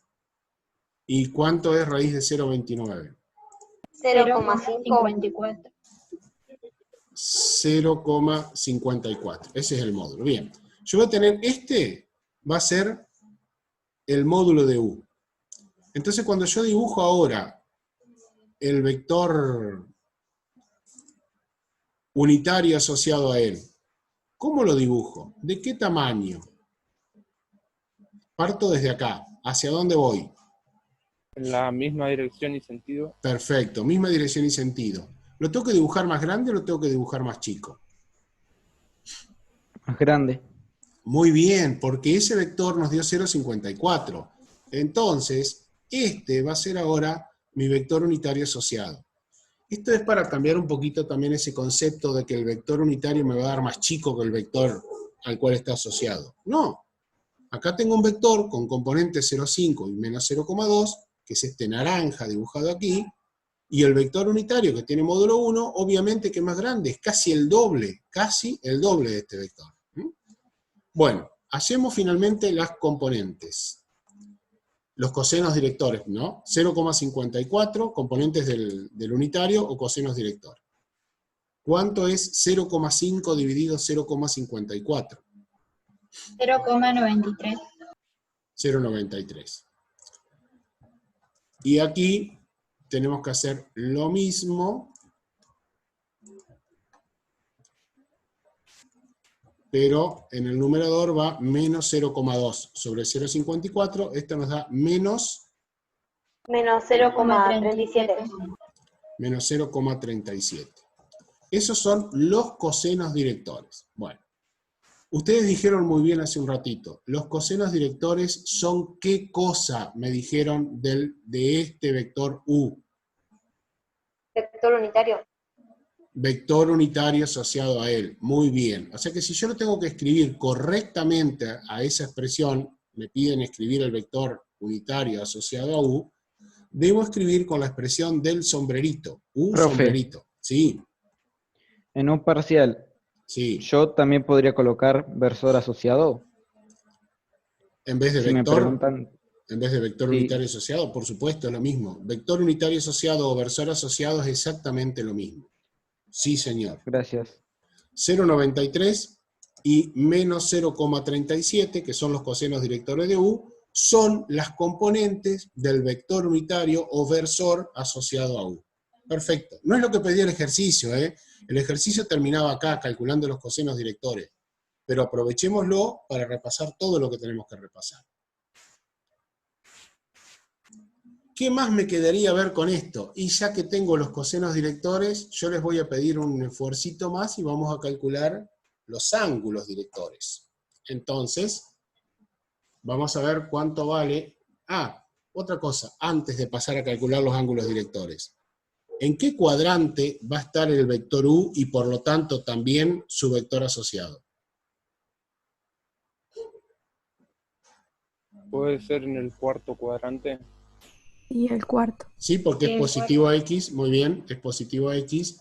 ¿Y cuánto es raíz de 0,29? 0,5. 0,54. Ese es el módulo. Bien. Yo voy a tener va a ser el módulo de U. Entonces cuando yo dibujo ahora el vector unitario asociado a él, ¿cómo lo dibujo? ¿De qué tamaño? Parto desde acá. ¿Hacia dónde voy? En la misma dirección y sentido. Perfecto, misma dirección y sentido. ¿Lo tengo que dibujar más grande o lo tengo que dibujar más chico? Más grande. Muy bien, porque ese vector nos dio 0,54. Entonces, este va a ser ahora mi vector unitario asociado. Esto es para cambiar un poquito también ese concepto de que el vector unitario me va a dar más chico que el vector al cual está asociado. No. Acá tengo un vector con componente 0,5 y menos 0,2, que es este naranja dibujado aquí, y el vector unitario que tiene módulo 1, obviamente que es más grande, es casi el doble de este vector. Bueno, hacemos finalmente las componentes. Los cosenos directores, ¿no? 0,54, componentes del unitario o cosenos directores. ¿Cuánto es 0,5 dividido 0,54? 0,93. 0,93. Y aquí tenemos que hacer lo mismo, pero en el numerador va menos 0,2 sobre 0,54, esto nos da menos 0,37. menos 0,37. Esos son los cosenos directores. Bueno, ustedes dijeron muy bien hace un ratito, los cosenos directores son ¿qué cosa? Me dijeron de este vector U. Vector unitario. Vector unitario asociado a él. Muy bien. O sea que si yo lo tengo que escribir correctamente a esa expresión, me piden escribir el vector unitario asociado a U, debo escribir con la expresión del sombrerito. U Profe. sombrerito. Sí, En un parcial, sí. ¿yo también podría colocar versor asociado? En vez de Si me vector, preguntan, en vez de vector sí. unitario asociado, por supuesto, es lo mismo. Vector unitario asociado o versor asociado es exactamente lo mismo. Sí, señor. Gracias. 0,93 y menos 0,37, que son los cosenos directores de U, son las componentes del vector unitario o versor asociado a U. Perfecto. No es lo que pedía el ejercicio, ¿eh? El ejercicio terminaba acá, calculando los cosenos directores. Pero aprovechémoslo para repasar todo lo que tenemos que repasar. ¿Qué más me quedaría ver con esto? Y ya que tengo los cosenos directores, yo les voy a pedir un esfuercito más y vamos a calcular los ángulos directores. Entonces, vamos a ver cuánto vale. Ah, otra cosa, antes de pasar a calcular los ángulos directores. ¿En qué cuadrante va a estar el vector U y por lo tanto también su vector asociado? Puede ser en el cuarto cuadrante. Y el cuarto. Sí, porque es Sí, positivo a X, muy bien, es positivo a X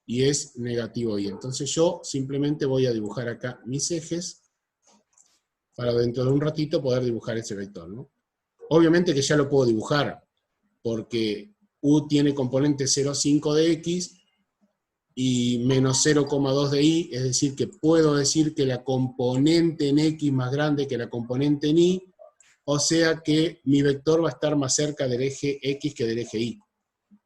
y es negativo Y. Entonces yo simplemente voy a dibujar acá mis ejes para dentro de un ratito poder dibujar ese vector, ¿no? Obviamente que ya lo puedo dibujar, porque U tiene componente 0,5 de X y menos 0,2 de Y, es decir, que puedo decir que la componente en X más grande que la componente en Y, o sea que mi vector va a estar más cerca del eje X que del eje Y.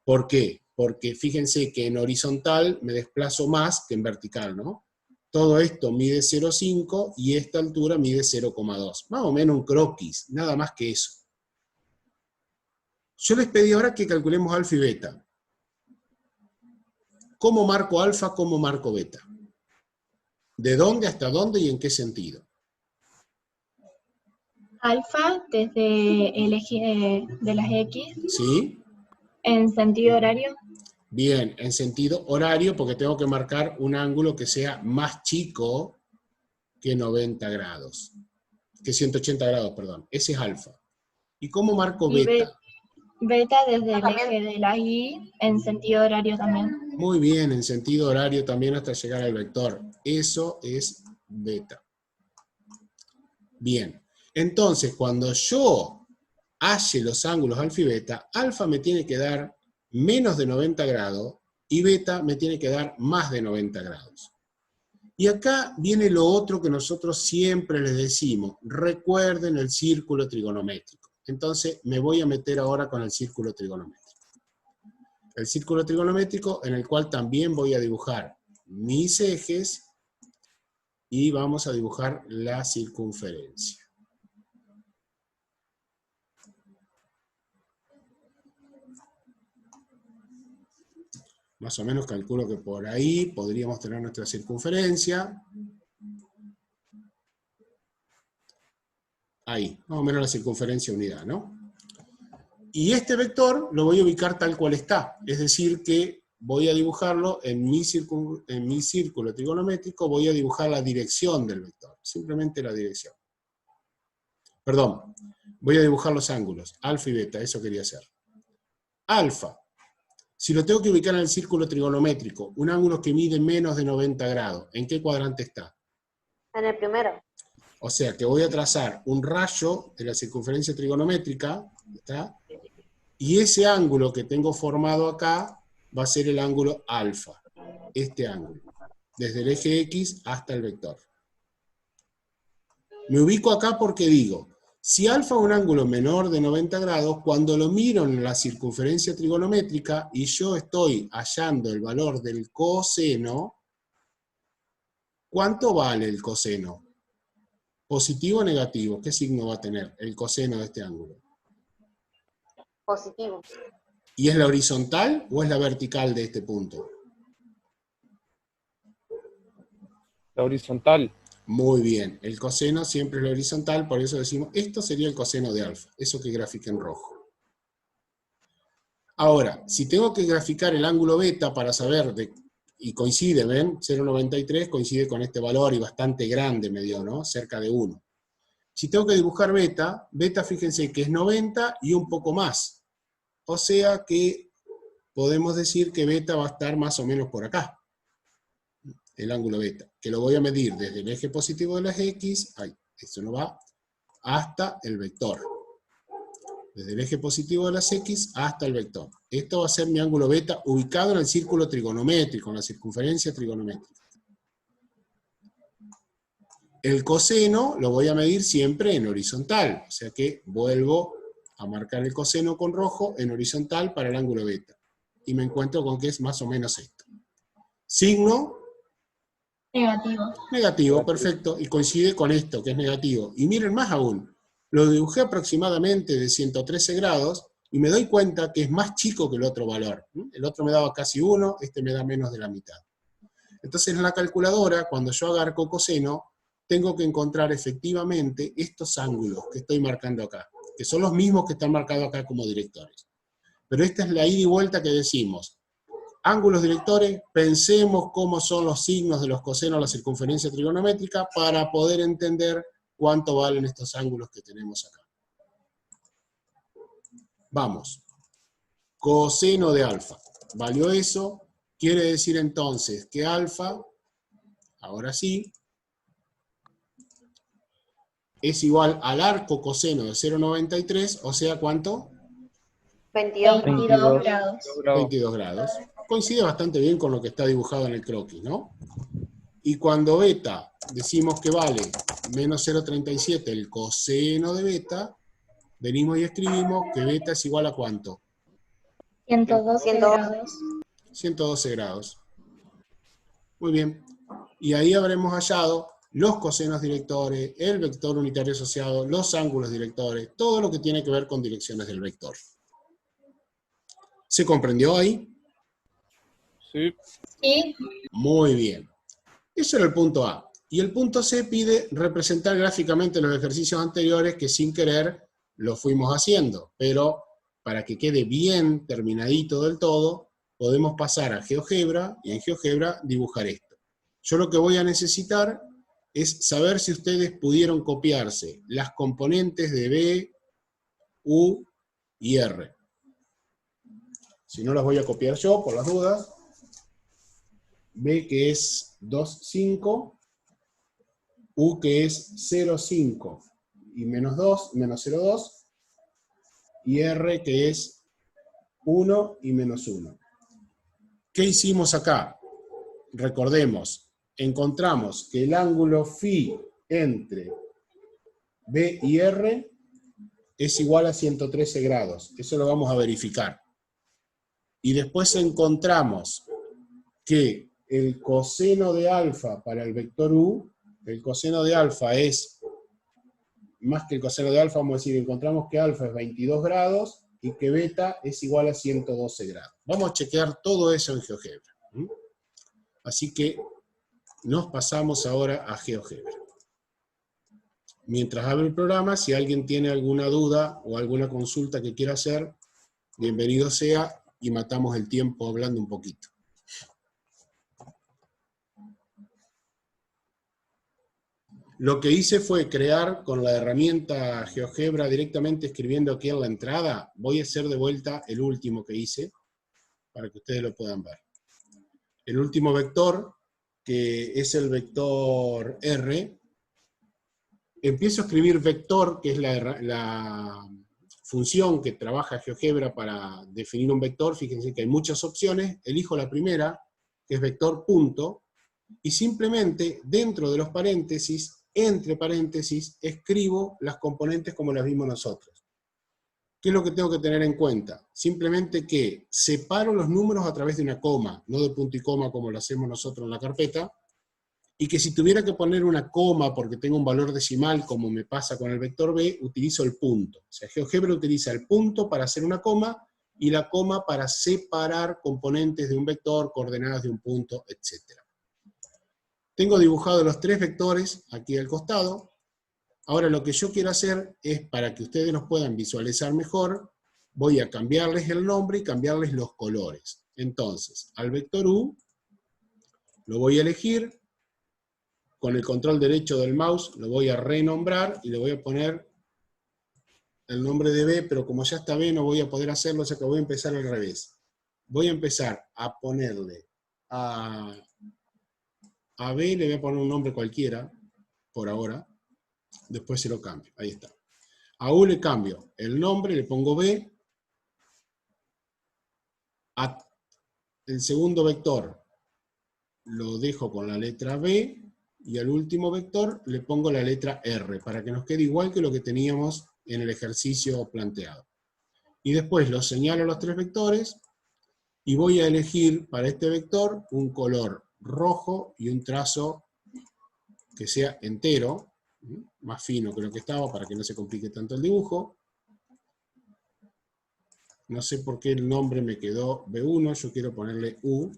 ¿Por qué? Porque fíjense que en horizontal me desplazo más que en vertical, ¿no? Todo esto mide 0,5 y esta altura mide 0,2. Más o menos un croquis, nada más que eso. Yo les pedí ahora que calculemos alfa y beta. ¿Cómo marco alfa? ¿Cómo marco beta? ¿De dónde hasta dónde y en qué sentido? Alfa desde el eje de las X ¿Sí? en sentido horario. Bien, en sentido horario, porque tengo que marcar un ángulo que sea más chico que 90 grados. Que 180 grados, perdón. Ese es alfa. ¿Y cómo marco Y beta? beta desde el eje de la Y en sentido horario también. Muy bien, en sentido horario también hasta llegar al vector. Eso es beta. Bien, entonces cuando yo halle los ángulos alfa y beta, alfa me tiene que dar menos de 90 grados y beta me tiene que dar más de 90 grados. Y acá viene lo otro que nosotros siempre les decimos. Recuerden el círculo trigonométrico. Entonces me voy a meter ahora con el círculo trigonométrico. El círculo trigonométrico en el cual también voy a dibujar mis ejes y vamos a dibujar la circunferencia. Más o menos calculo que por ahí podríamos tener nuestra circunferencia. Ahí, más o menos la circunferencia unidad, ¿no? Y este vector lo voy a ubicar tal cual está, es decir que voy a dibujarlo en mi círculo trigonométrico, voy a dibujar la dirección del vector, simplemente la dirección. Perdón, voy a dibujar los ángulos, alfa y beta, eso quería hacer. Alfa, si lo tengo que ubicar en el círculo trigonométrico, un ángulo que mide menos de 90 grados, ¿en qué cuadrante está? En el primero. O sea que voy a trazar un rayo de la circunferencia trigonométrica, ¿está? Y ese ángulo que tengo formado acá va a ser el ángulo alfa, este ángulo, desde el eje X hasta el vector. Me ubico acá porque digo, si alfa es un ángulo menor de 90 grados, cuando lo miro en la circunferencia trigonométrica y yo estoy hallando el valor del coseno, ¿cuánto vale el coseno? ¿Positivo o negativo? ¿Qué signo va a tener el coseno de este ángulo? Positivo. ¿Y es la horizontal o es la vertical de este punto? La horizontal. Muy bien, el coseno siempre es la horizontal, por eso decimos, esto sería el coseno de alfa, eso que grafica en rojo. Ahora, si tengo que graficar el ángulo beta para saber, y coincide, ¿ven? 0,93 coincide con este valor y bastante grande me dio, ¿no? Cerca de 1. Si tengo que dibujar beta, beta fíjense que es 90 y un poco más. O sea que podemos decir que beta va a estar más o menos por acá. El ángulo beta, que lo voy a medir desde el eje positivo de las X, esto no va, hasta el vector. Desde el eje positivo de las X hasta el vector. Esto va a ser mi ángulo beta ubicado en el círculo trigonométrico, en la circunferencia trigonométrica. El coseno lo voy a medir siempre en horizontal, o sea que vuelvo a marcar el coseno con rojo en horizontal para el ángulo beta. Y me encuentro con que es más o menos esto. Signo Negativo. negativo, perfecto, y coincide con esto, que es negativo. Y miren más aún, lo dibujé aproximadamente de 113 grados, y me doy cuenta que es más chico que el otro valor. El otro me daba casi 1, este me da menos de la mitad. Entonces en la calculadora, cuando yo agarro coseno, tengo que encontrar efectivamente estos ángulos que estoy marcando acá, que son los mismos que están marcados acá como directores. Pero esta es la ida y vuelta que decimos. Ángulos directores, pensemos cómo son los signos de los cosenos a la circunferencia trigonométrica para poder entender cuánto valen estos ángulos que tenemos acá. Vamos. Coseno de alfa. ¿Valió eso? Quiere decir entonces que alfa, ahora sí, es igual al arco coseno de 0,93, o sea, ¿cuánto? 22. 22 grados. 22 grados. Coincide bastante bien con lo que está dibujado en el croquis, ¿no? Y cuando beta decimos que vale menos 0,37 el coseno de beta, venimos y escribimos que beta es igual a ¿cuánto? 112 grados. 112 grados. Muy bien. Y ahí habremos hallado los cosenos directores, el vector unitario asociado, los ángulos directores, todo lo que tiene que ver con direcciones del vector. ¿Se comprendió ahí? Sí. Y Muy bien. Eso era el punto A. Y el punto C pide representar gráficamente los ejercicios anteriores que sin querer los fuimos haciendo, pero para que quede bien terminadito del todo, podemos pasar a GeoGebra y en GeoGebra dibujar esto. Yo lo que voy a necesitar es saber si ustedes pudieron copiarse las componentes de B, U y R. Si no las voy a copiar yo, por las dudas. B que es 2,5, U que es 0,5 y menos 2, menos 0,2, y R que es 1 y menos 1. ¿Qué hicimos acá? Recordemos, encontramos que el ángulo φ entre B y R es igual a 113 grados. Eso lo vamos a verificar. Y después encontramos que el coseno de alfa para el vector U, el coseno de alfa es más que el coseno de alfa, vamos a decir, encontramos que alfa es 22 grados y que beta es igual a 112 grados. Vamos a chequear todo eso en GeoGebra. Así que nos pasamos ahora a GeoGebra. mientras abre el programa, si alguien tiene alguna duda o alguna consulta que quiera hacer, bienvenido sea, y matamos el tiempo hablando un poquito. Lo que hice fue crear con la herramienta GeoGebra directamente escribiendo aquí en la entrada. Voy a hacer de vuelta el último que hice, para que ustedes lo puedan ver. El último vector, que es el vector R, empiezo a escribir vector, que es la función que trabaja GeoGebra para definir un vector. Fíjense que hay muchas opciones, elijo la primera, que es vector punto, y simplemente dentro de los paréntesis, entre paréntesis, escribo las componentes como las vimos nosotros. ¿Qué es lo que tengo que tener en cuenta? Simplemente que separo los números a través de una coma, no de punto y coma como lo hacemos nosotros en la carpeta, y que si tuviera que poner una coma porque tengo un valor decimal, como me pasa con el vector B, utilizo el punto. O sea, GeoGebra utiliza el punto para hacer una coma, y la coma para separar componentes de un vector, coordenadas de un punto, etc. Tengo dibujados los 3 vectores aquí al costado. Ahora lo que yo quiero hacer es, para que ustedes los puedan visualizar mejor, voy a cambiarles el nombre y cambiarles los colores. Entonces, al vector U lo voy a elegir, con el control derecho del mouse lo voy a renombrar y le voy a poner el nombre de B, pero como ya está B no voy a poder hacerlo, o sea que voy a empezar al revés. Voy a empezar a ponerle a B, le voy a poner un nombre cualquiera, por ahora, después se lo cambio, ahí está. A U le cambio el nombre, le pongo B, el segundo vector lo dejo con la letra B, y al último vector le pongo la letra R, para que nos quede igual que lo que teníamos en el ejercicio planteado. Y después los señalo los 3 vectores, y voy a elegir para este vector un color rojo y un trazo que sea entero, más fino que lo que estaba, para que no se complique tanto el dibujo. No sé por qué el nombre me quedó B1, yo quiero ponerle U,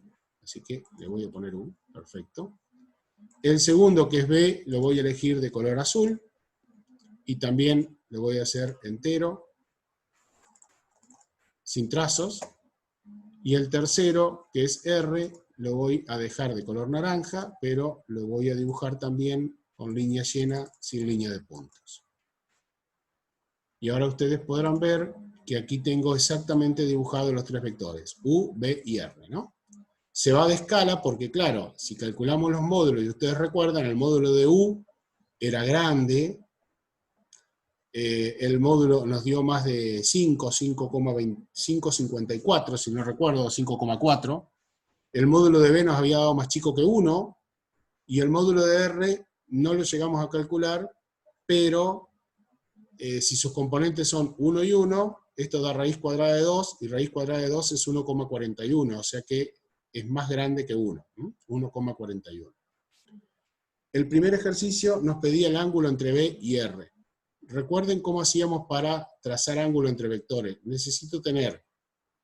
así que le voy a poner U, perfecto. El segundo, que es B, lo voy a elegir de color azul, y también le voy a hacer entero, sin trazos. Y el tercero, que es R, lo voy a dejar de color naranja, pero lo voy a dibujar también con línea llena, sin línea de puntos. Y ahora ustedes podrán ver que aquí tengo exactamente dibujados los 3 vectores, U, B y R, ¿no? Se va de escala porque, claro, si calculamos los módulos, y ustedes recuerdan, el módulo de U era grande, el módulo nos dio más de 5,54, si no recuerdo, 5,4. El módulo de B nos había dado más chico que 1, y el módulo de R no lo llegamos a calcular, pero si sus componentes son 1 y 1, esto da raíz cuadrada de 2, y raíz cuadrada de 2 es 1,41, o sea que es más grande que 1, 1,41. El primer ejercicio nos pedía el ángulo entre B y R. Recuerden cómo hacíamos para trazar ángulo entre vectores. Necesito tener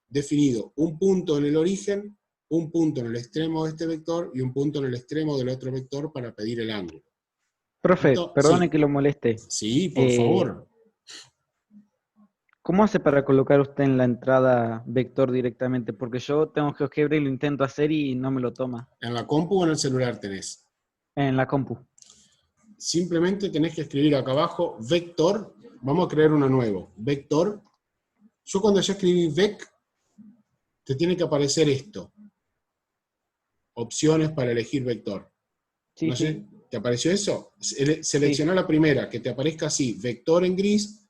definido un punto en el origen, un punto en el extremo de este vector y un punto en el extremo del otro vector para pedir el ángulo. Profe, perdone Sí. que lo moleste. Sí, por favor. ¿Cómo hace para colocar usted en la entrada vector directamente? Porque yo tengo GeoGebra y lo intento hacer y no me lo toma. ¿En la compu o en el celular tenés? En la compu. Simplemente tenés que escribir acá abajo vector. Vamos a crear uno nuevo. Vector. Yo cuando ya escribí vec, te tiene que aparecer esto. Opciones para elegir vector. Sí, No sé, sí. ¿te apareció eso? Selecciona la primera, que te aparezca así, vector en gris,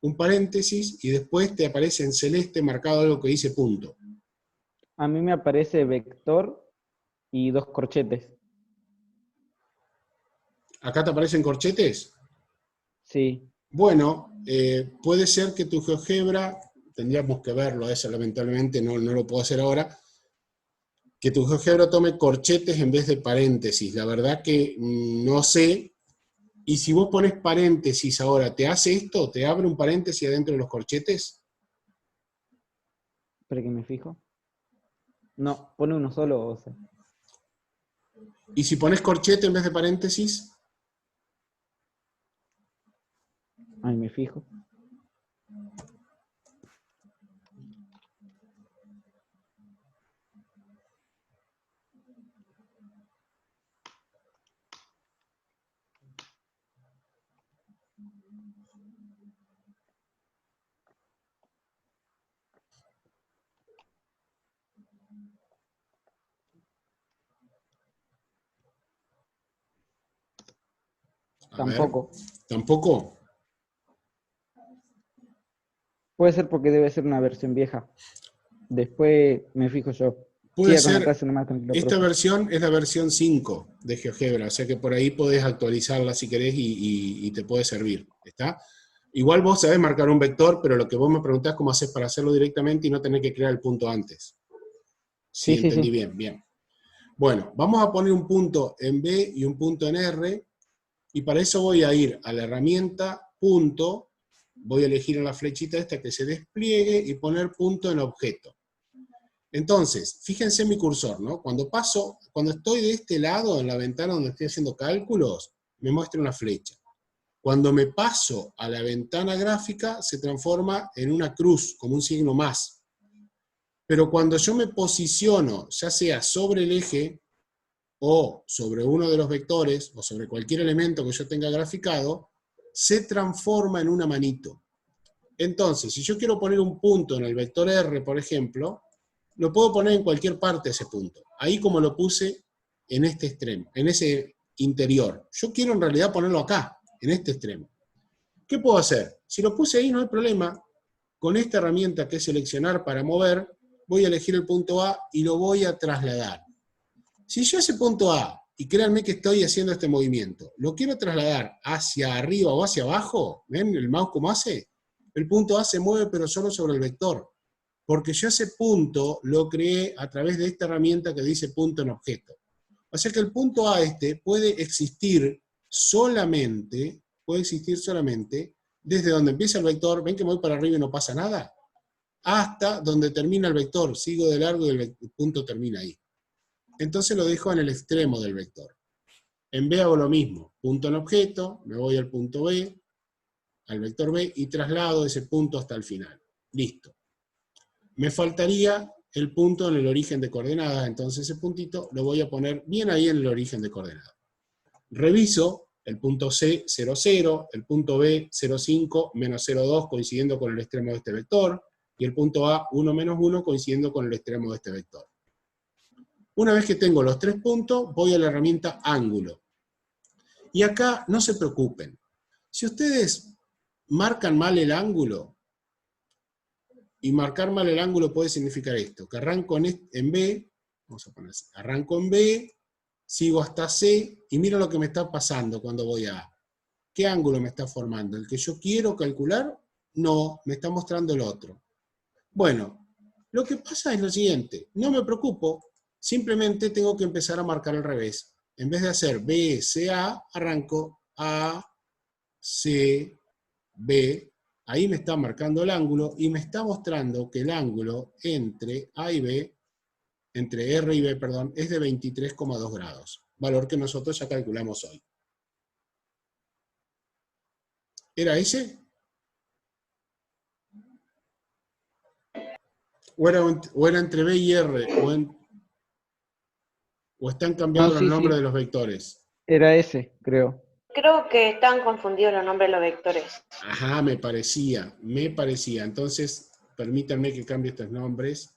un paréntesis, y después te aparece en celeste marcado algo que dice punto. A mí me aparece vector y 2 corchetes. ¿Acá te aparecen corchetes? Sí. Bueno, puede ser que tu GeoGebra, tendríamos que verlo, eso lamentablemente no lo puedo hacer ahora, que tu GeoGebra tome corchetes en vez de paréntesis. La verdad que no sé. Y si vos pones paréntesis ahora, ¿te hace esto? ¿Te abre un paréntesis adentro de los corchetes? Espera que me fijo. No, pone uno solo, o sea. ¿Y si pones corchete en vez de paréntesis? Ahí me fijo. A ver, Tampoco. ¿tampoco? Puede ser porque debe ser una versión vieja. Después me fijo yo. Puede Siga con la ser, clase nomás, tranquilo, esta profe. versión es la versión 5 de GeoGebra, o sea que por ahí podés actualizarla si querés y te puede servir, ¿está? Igual vos sabés marcar un vector, pero lo que vos me preguntás es cómo haces para hacerlo directamente y no tener que crear el punto antes. Sí, Sí, sí, entendí sí. bien, bien. Bueno, vamos a poner un punto en B y un punto en R, y para eso voy a ir a la herramienta punto, voy a elegir en la flechita esta que se despliegue y poner punto en objeto. Entonces, fíjense mi cursor, ¿no? Cuando estoy de este lado, en la ventana donde estoy haciendo cálculos, me muestra una flecha. Cuando me paso a la ventana gráfica, se transforma en una cruz, como un signo más. Pero cuando yo me posiciono, ya sea sobre el eje, o sobre uno de los vectores, o sobre cualquier elemento que yo tenga graficado, se transforma en una manito. Entonces, si yo quiero poner un punto en el vector R, por ejemplo, lo puedo poner en cualquier parte ese punto. Ahí como lo puse en este extremo, en ese interior. Yo quiero en realidad ponerlo acá, en este extremo. ¿Qué puedo hacer? Si lo puse ahí no hay problema. Con esta herramienta que es seleccionar para mover, voy a elegir el punto A y lo voy a trasladar. Si yo ese punto A, y créanme que estoy haciendo este movimiento, lo quiero trasladar hacia arriba o hacia abajo, ¿ven el mouse cómo hace? El punto A se mueve pero solo sobre el vector, porque yo ese punto lo creé a través de esta herramienta que dice punto en objeto. O sea que el punto A puede existir solamente desde donde empieza el vector, ven que me voy para arriba y no pasa nada, hasta donde termina el vector, sigo de largo y el punto termina ahí. Entonces lo dejo en el extremo del vector. En B hago lo mismo, punto en objeto, me voy al punto B, al vector B, y traslado ese punto hasta el final. Listo. Me faltaría el punto en el origen de coordenadas, entonces ese puntito lo voy a poner bien ahí en el origen de coordenadas. Reviso el punto C 0,0, el punto B 0,5, menos 0,2 coincidiendo con el extremo de este vector, y el punto A 1, menos 1 coincidiendo con el extremo de este vector. Una vez que tengo los tres puntos, voy a la herramienta ángulo. Y acá no se preocupen. Si ustedes marcan mal el ángulo, y marcar mal el ángulo puede significar esto, que arranco en B, vamos a poner así, arranco en B, sigo hasta C, y mira lo que me está pasando cuando voy a A. ¿Qué ángulo me está formando? ¿El que yo quiero calcular? No, me está mostrando el otro. Bueno, lo que pasa es lo siguiente, no me preocupo, simplemente tengo que empezar a marcar al revés. En vez de hacer B, C, A, arranco A, C, B, ahí me está marcando el ángulo y me está mostrando que el ángulo entre A y B, entre R y B, perdón, es de 23,2 grados, valor que nosotros ya calculamos hoy. ¿Era ese? ¿O era entre B y R? ¿O están cambiando No, los sí, nombres sí. de los vectores? Era ese, creo. Creo que están confundidos los nombres de los vectores. Ajá, me parecía. Entonces, permítanme que cambie estos nombres.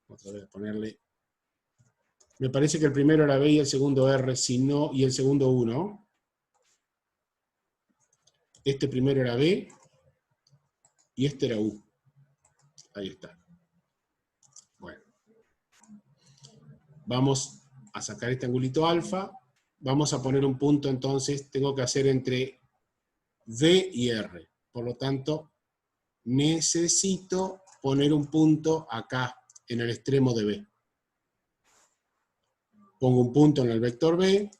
Otra vez ponerle. Me parece que el primero era B y el segundo R, si no, y el segundo U, ¿no? Este primero era B y este era U. Ahí está. Bueno. Vamos a sacar este angulito alfa. Vamos a poner un punto, entonces, tengo que hacer entre D y R. Por lo tanto, necesito poner un punto acá, en el extremo de B. Pongo un punto en el vector B,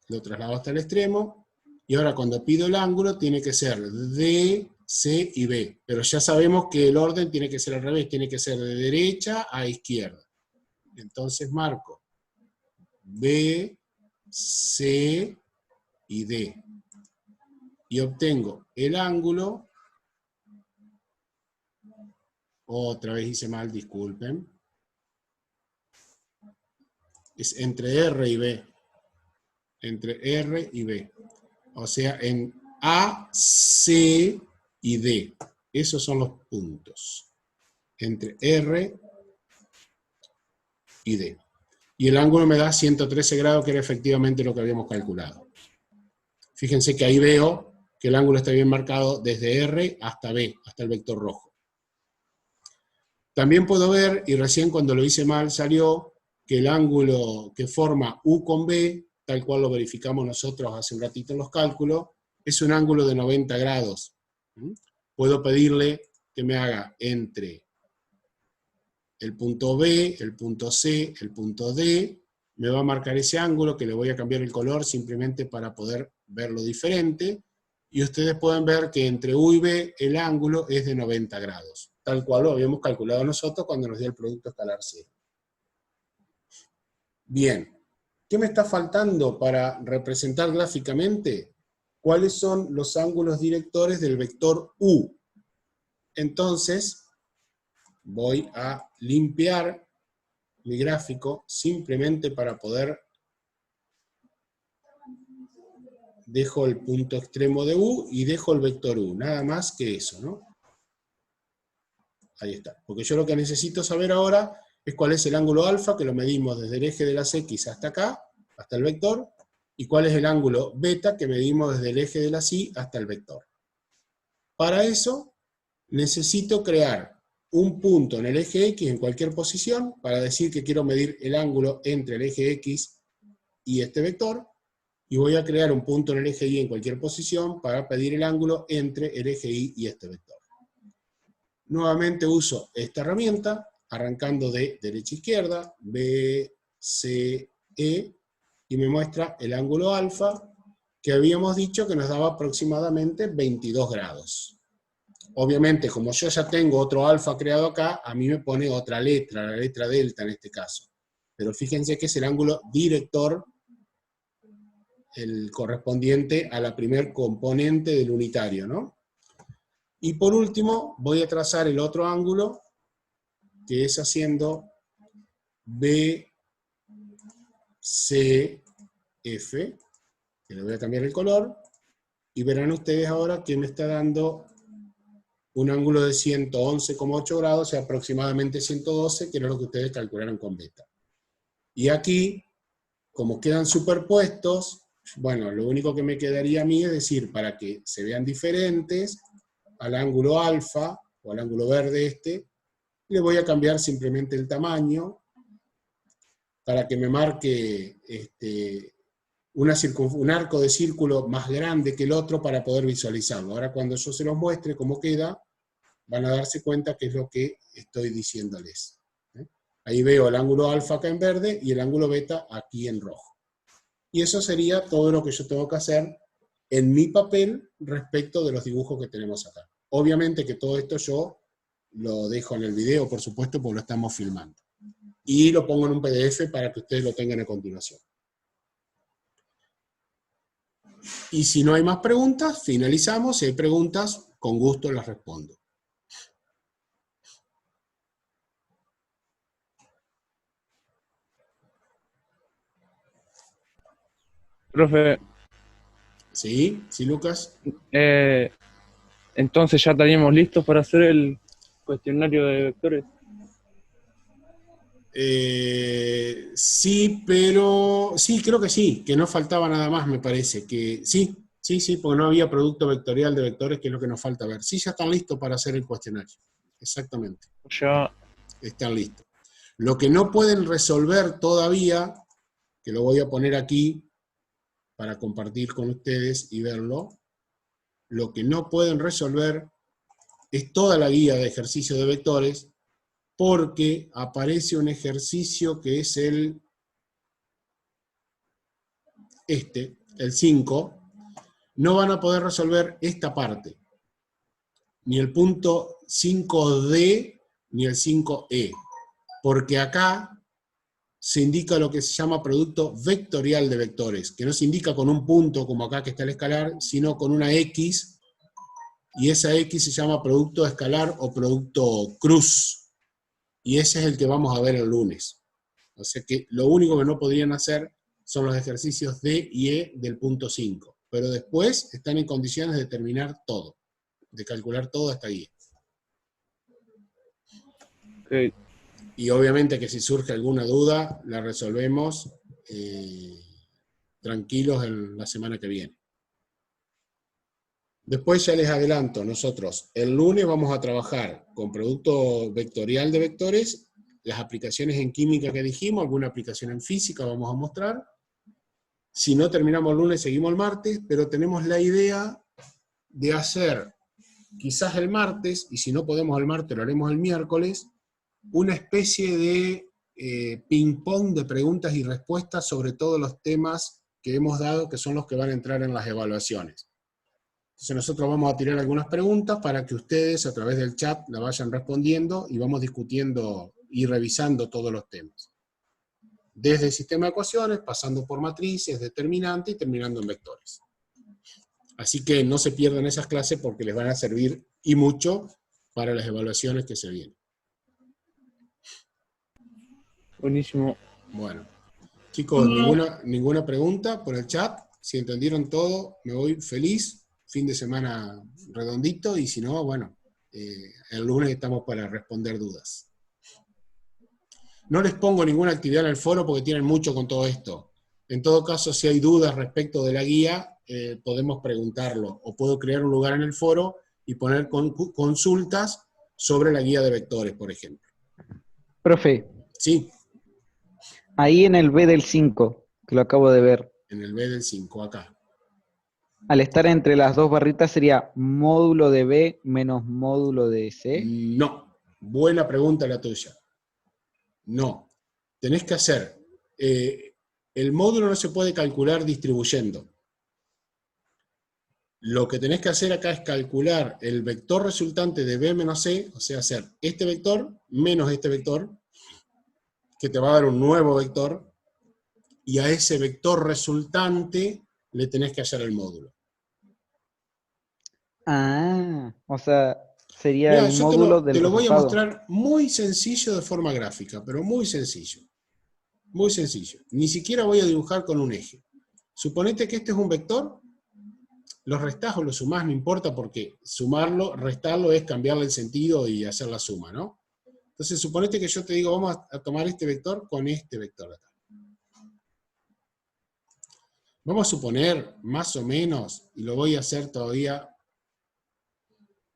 lo traslado hasta el extremo, y ahora cuando pido el ángulo tiene que ser D, C y B. Pero ya sabemos que el orden tiene que ser al revés, tiene que ser de derecha a izquierda. Entonces marco B, C y D. y obtengo el ángulo, otra vez hice mal, disculpen, es entre R y B, entre R y B, o sea, en A, C y D, esos son los puntos, entre R y D. Y el ángulo me da 113 grados, que era efectivamente lo que habíamos calculado. Fíjense que ahí veo que el ángulo está bien marcado desde R hasta B, hasta el vector rojo. También puedo ver, y recién cuando lo hice mal salió, que el ángulo que forma U con B, tal cual lo verificamos nosotros hace un ratito en los cálculos, es un ángulo de 90 grados. Puedo pedirle que me haga entre el punto B, el punto C, el punto D, me va a marcar ese ángulo, que le voy a cambiar el color simplemente para poder verlo diferente, y ustedes pueden ver que entre U y B el ángulo es de 90 grados, tal cual lo habíamos calculado nosotros cuando nos dio el producto escalar C. Bien, ¿qué me está faltando para representar gráficamente? ¿Cuáles son los ángulos directores del vector U? Entonces, voy a limpiar mi gráfico simplemente para poder... Dejo el punto extremo de U y dejo el vector U, nada más que eso, ¿no? Ahí está, porque yo lo que necesito saber ahora es cuál es el ángulo alfa, que lo medimos desde el eje de las X hasta acá, hasta el vector, y cuál es el ángulo beta, que medimos desde el eje de las Y hasta el vector. Para eso, necesito crear un punto en el eje X en cualquier posición, para decir que quiero medir el ángulo entre el eje X y este vector, y voy a crear un punto en el eje Y en cualquier posición para pedir el ángulo entre el eje Y y este vector. Nuevamente uso esta herramienta, arrancando de derecha a izquierda, B, C, E, y me muestra el ángulo alfa, que habíamos dicho que nos daba aproximadamente 22 grados. Obviamente, como yo ya tengo otro alfa creado acá, a mí me pone otra letra, la letra delta en este caso. Pero fíjense que es el ángulo director, el correspondiente a la primer componente del unitario, ¿no? Y por último, voy a trazar el otro ángulo, que es haciendo BCF, que le voy a cambiar el color, y verán ustedes ahora que me está dando un ángulo de 111,8 grados, o sea, aproximadamente 112, que era lo que ustedes calcularon con beta. Y aquí, como quedan superpuestos, bueno, lo único que me quedaría a mí es decir, para que se vean diferentes, al ángulo alfa, o al ángulo verde este, le voy a cambiar simplemente el tamaño, para que me marque un arco de círculo más grande que el otro para poder visualizarlo. Ahora cuando yo se los muestre cómo queda, van a darse cuenta que es lo que estoy diciéndoles. Ahí veo el ángulo alfa acá en verde y el ángulo beta aquí en rojo. Y eso sería todo lo que yo tengo que hacer en mi papel respecto de los dibujos que tenemos acá. Obviamente que todo esto yo lo dejo en el video, por supuesto, porque lo estamos filmando. Y lo pongo en un PDF para que ustedes lo tengan a continuación. Y si no hay más preguntas, finalizamos. Si hay preguntas, con gusto las respondo. Profe, ¿Sí? ¿Sí, Lucas? entonces ya estaríamos listos para hacer el cuestionario de vectores. Sí, pero... Sí, creo que sí, que no faltaba nada más, me parece. Que sí, porque no había producto vectorial de vectores, que es lo que nos falta ver. Sí, ya están listos para hacer el cuestionario. Exactamente. Ya. Están listos. Lo que no pueden resolver todavía, que lo voy a poner aquí para compartir con ustedes y verlo, lo que no pueden resolver es toda la guía de ejercicio de vectores, porque aparece un ejercicio que es el 5, no van a poder resolver esta parte, ni el punto 5D, ni el 5E, porque acá se indica lo que se llama producto vectorial de vectores, que no se indica con un punto como acá que está el escalar, sino con una X, y esa X se llama producto escalar o producto cruz, y ese es el que vamos a ver el lunes. O sea que lo único que no podrían hacer son los ejercicios D y E del punto 5, pero después están en condiciones de terminar todo, de calcular todo hasta ahí. Ok. Y obviamente que si surge alguna duda, la resolvemos tranquilos en la semana que viene. Después ya les adelanto, nosotros el lunes vamos a trabajar con producto vectorial de vectores, las aplicaciones en química que dijimos, alguna aplicación en física vamos a mostrar. Si no terminamos el lunes, seguimos el martes, pero tenemos la idea de hacer, quizás el martes, y si no podemos el martes, lo haremos el miércoles, una especie de ping-pong de preguntas y respuestas sobre todos los temas que hemos dado, que son los que van a entrar en las evaluaciones. Entonces nosotros vamos a tirar algunas preguntas para que ustedes a través del chat la vayan respondiendo y vamos discutiendo y revisando todos los temas. Desde el sistema de ecuaciones, pasando por matrices, determinantes y terminando en vectores. Así que no se pierdan esas clases porque les van a servir y mucho para las evaluaciones que se vienen. Buenísimo. Bueno, chicos, ninguna pregunta por el chat. Si entendieron todo, me voy feliz. Fin de semana redondito, y si no, bueno, el lunes estamos para responder dudas. No les pongo ninguna actividad en el foro porque tienen mucho con todo esto. En todo caso, si hay dudas respecto de la guía, podemos preguntarlo, o puedo crear un lugar en el foro y poner consultas sobre la guía de vectores, por ejemplo. Profe, Sí, ahí en el B del 5, que lo acabo de ver, en el B del 5, acá. al estar entre las dos barritas sería módulo de B menos módulo de C. No, buena pregunta la tuya. No, tenés que hacer, el módulo no se puede calcular distribuyendo. Lo que tenés que hacer acá es calcular el vector resultante de B menos C, o sea, hacer este vector menos este vector, que te va a dar un nuevo vector, y a ese vector resultante le tenés que hacer el módulo. Ah, o sea, sería Mirá, el yo módulo te del lo voy a resultado. mostrar muy sencillo de forma gráfica, pero muy sencillo. Muy sencillo. Ni siquiera voy a dibujar con un eje. Suponete que este es un vector, lo restás o lo sumás, no importa, porque sumarlo, restarlo es cambiarle el sentido y hacer la suma, ¿no? Entonces, suponete que yo te digo, vamos a tomar este vector con este vector de acá. Vamos a suponer, más o menos, y lo voy a hacer todavía,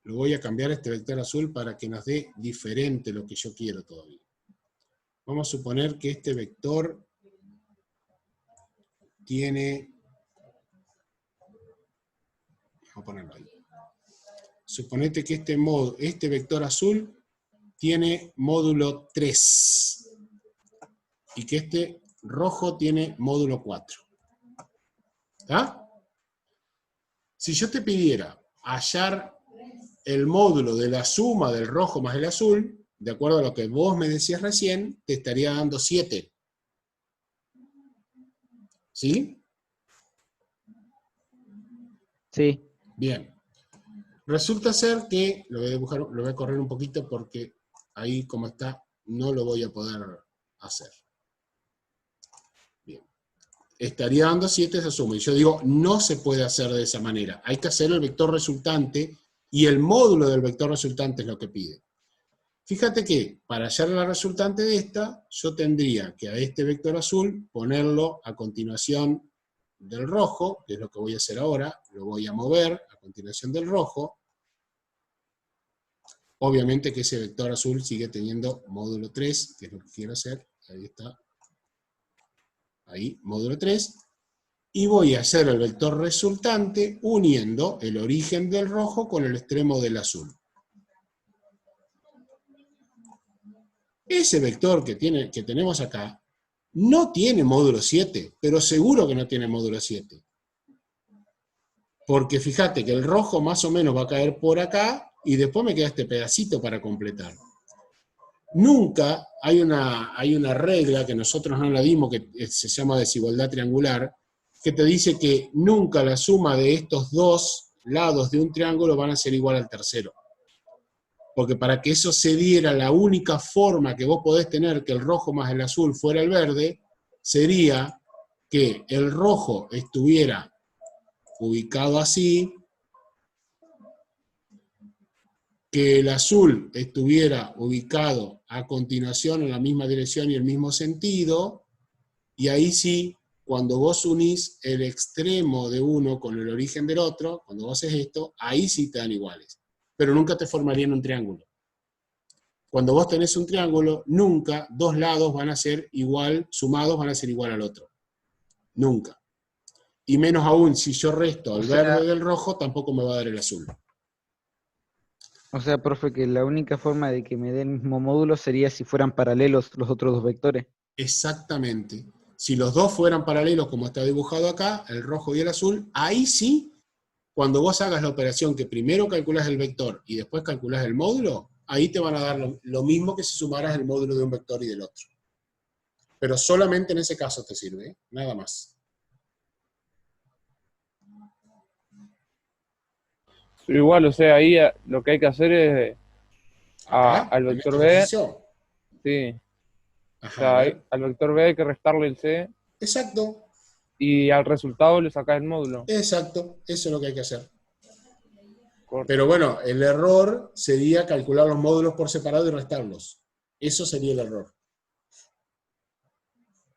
lo voy a cambiar este vector azul para que nos dé diferente lo que yo quiero todavía. Vamos a suponer que este vector tiene... Vamos a ponerlo ahí. Suponete que este vector azul tiene módulo 3 y que este rojo tiene módulo 4. ¿Está? Si yo te pidiera hallar el módulo de la suma del rojo más el azul, de acuerdo a lo que vos me decías recién, te estaría dando 7. ¿Sí? Sí. Bien. Resulta ser que, lo voy a dibujar, lo voy a correr un poquito porque ahí como está no lo voy a poder hacer. Bien. Estaría dando 7 esa suma. Y yo digo, no se puede hacer de esa manera. Hay que hacer el vector resultante y el módulo del vector resultante es lo que pide. Fíjate que para hallar la resultante de esta, yo tendría que a este vector azul ponerlo a continuación del rojo, que es lo que voy a hacer ahora, lo voy a mover a continuación del rojo. Obviamente que ese vector azul sigue teniendo módulo 3, que es lo que quiero hacer, ahí está, ahí, módulo 3, y voy a hacer el vector resultante uniendo el origen del rojo con el extremo del azul. Ese vector que tenemos acá no tiene módulo 7, pero seguro que no tiene módulo 7. Porque fíjate que el rojo más o menos va a caer por acá y después me queda este pedacito para completar. nunca hay una regla que nosotros no la dimos, que se llama desigualdad triangular, que te dice que nunca la suma de estos dos lados de un triángulo van a ser igual al tercero. Porque para que eso se diera, la única forma que vos podés tener que el rojo más el azul fuera el verde, sería que el rojo estuviera ubicado así, que el azul estuviera ubicado a continuación en la misma dirección y el mismo sentido, y ahí sí, cuando vos unís el extremo de uno con el origen del otro, cuando vos haces esto, ahí sí te dan iguales. Pero nunca te formarían un triángulo. Cuando vos tenés un triángulo, nunca dos lados van a ser igual, sumados van a ser igual al otro. Nunca. Y menos aún, si yo resto al verde del rojo, tampoco me va a dar el azul. O sea, profe, que la única forma de que me dé el mismo módulo sería si fueran paralelos los otros dos vectores. Exactamente. Si los dos fueran paralelos, como está dibujado acá, el rojo y el azul, ahí sí, cuando vos hagas la operación que primero calculás el vector y después calculás el módulo, ahí te van a dar lo mismo que si sumaras el módulo de un vector y del otro. Pero solamente en ese caso te sirve, ¿eh? Nada más. Pero igual, o sea, ahí lo que hay que hacer es Acá, al en vector este B, ejercicio. sí. O Ajá, sea, a ver. al vector B hay que restarle el C Exacto, y al resultado le sacás el módulo. exacto. Eso es lo que hay que hacer. Corto. Pero bueno, el error sería calcular los módulos por separado y restarlos. Eso sería el error.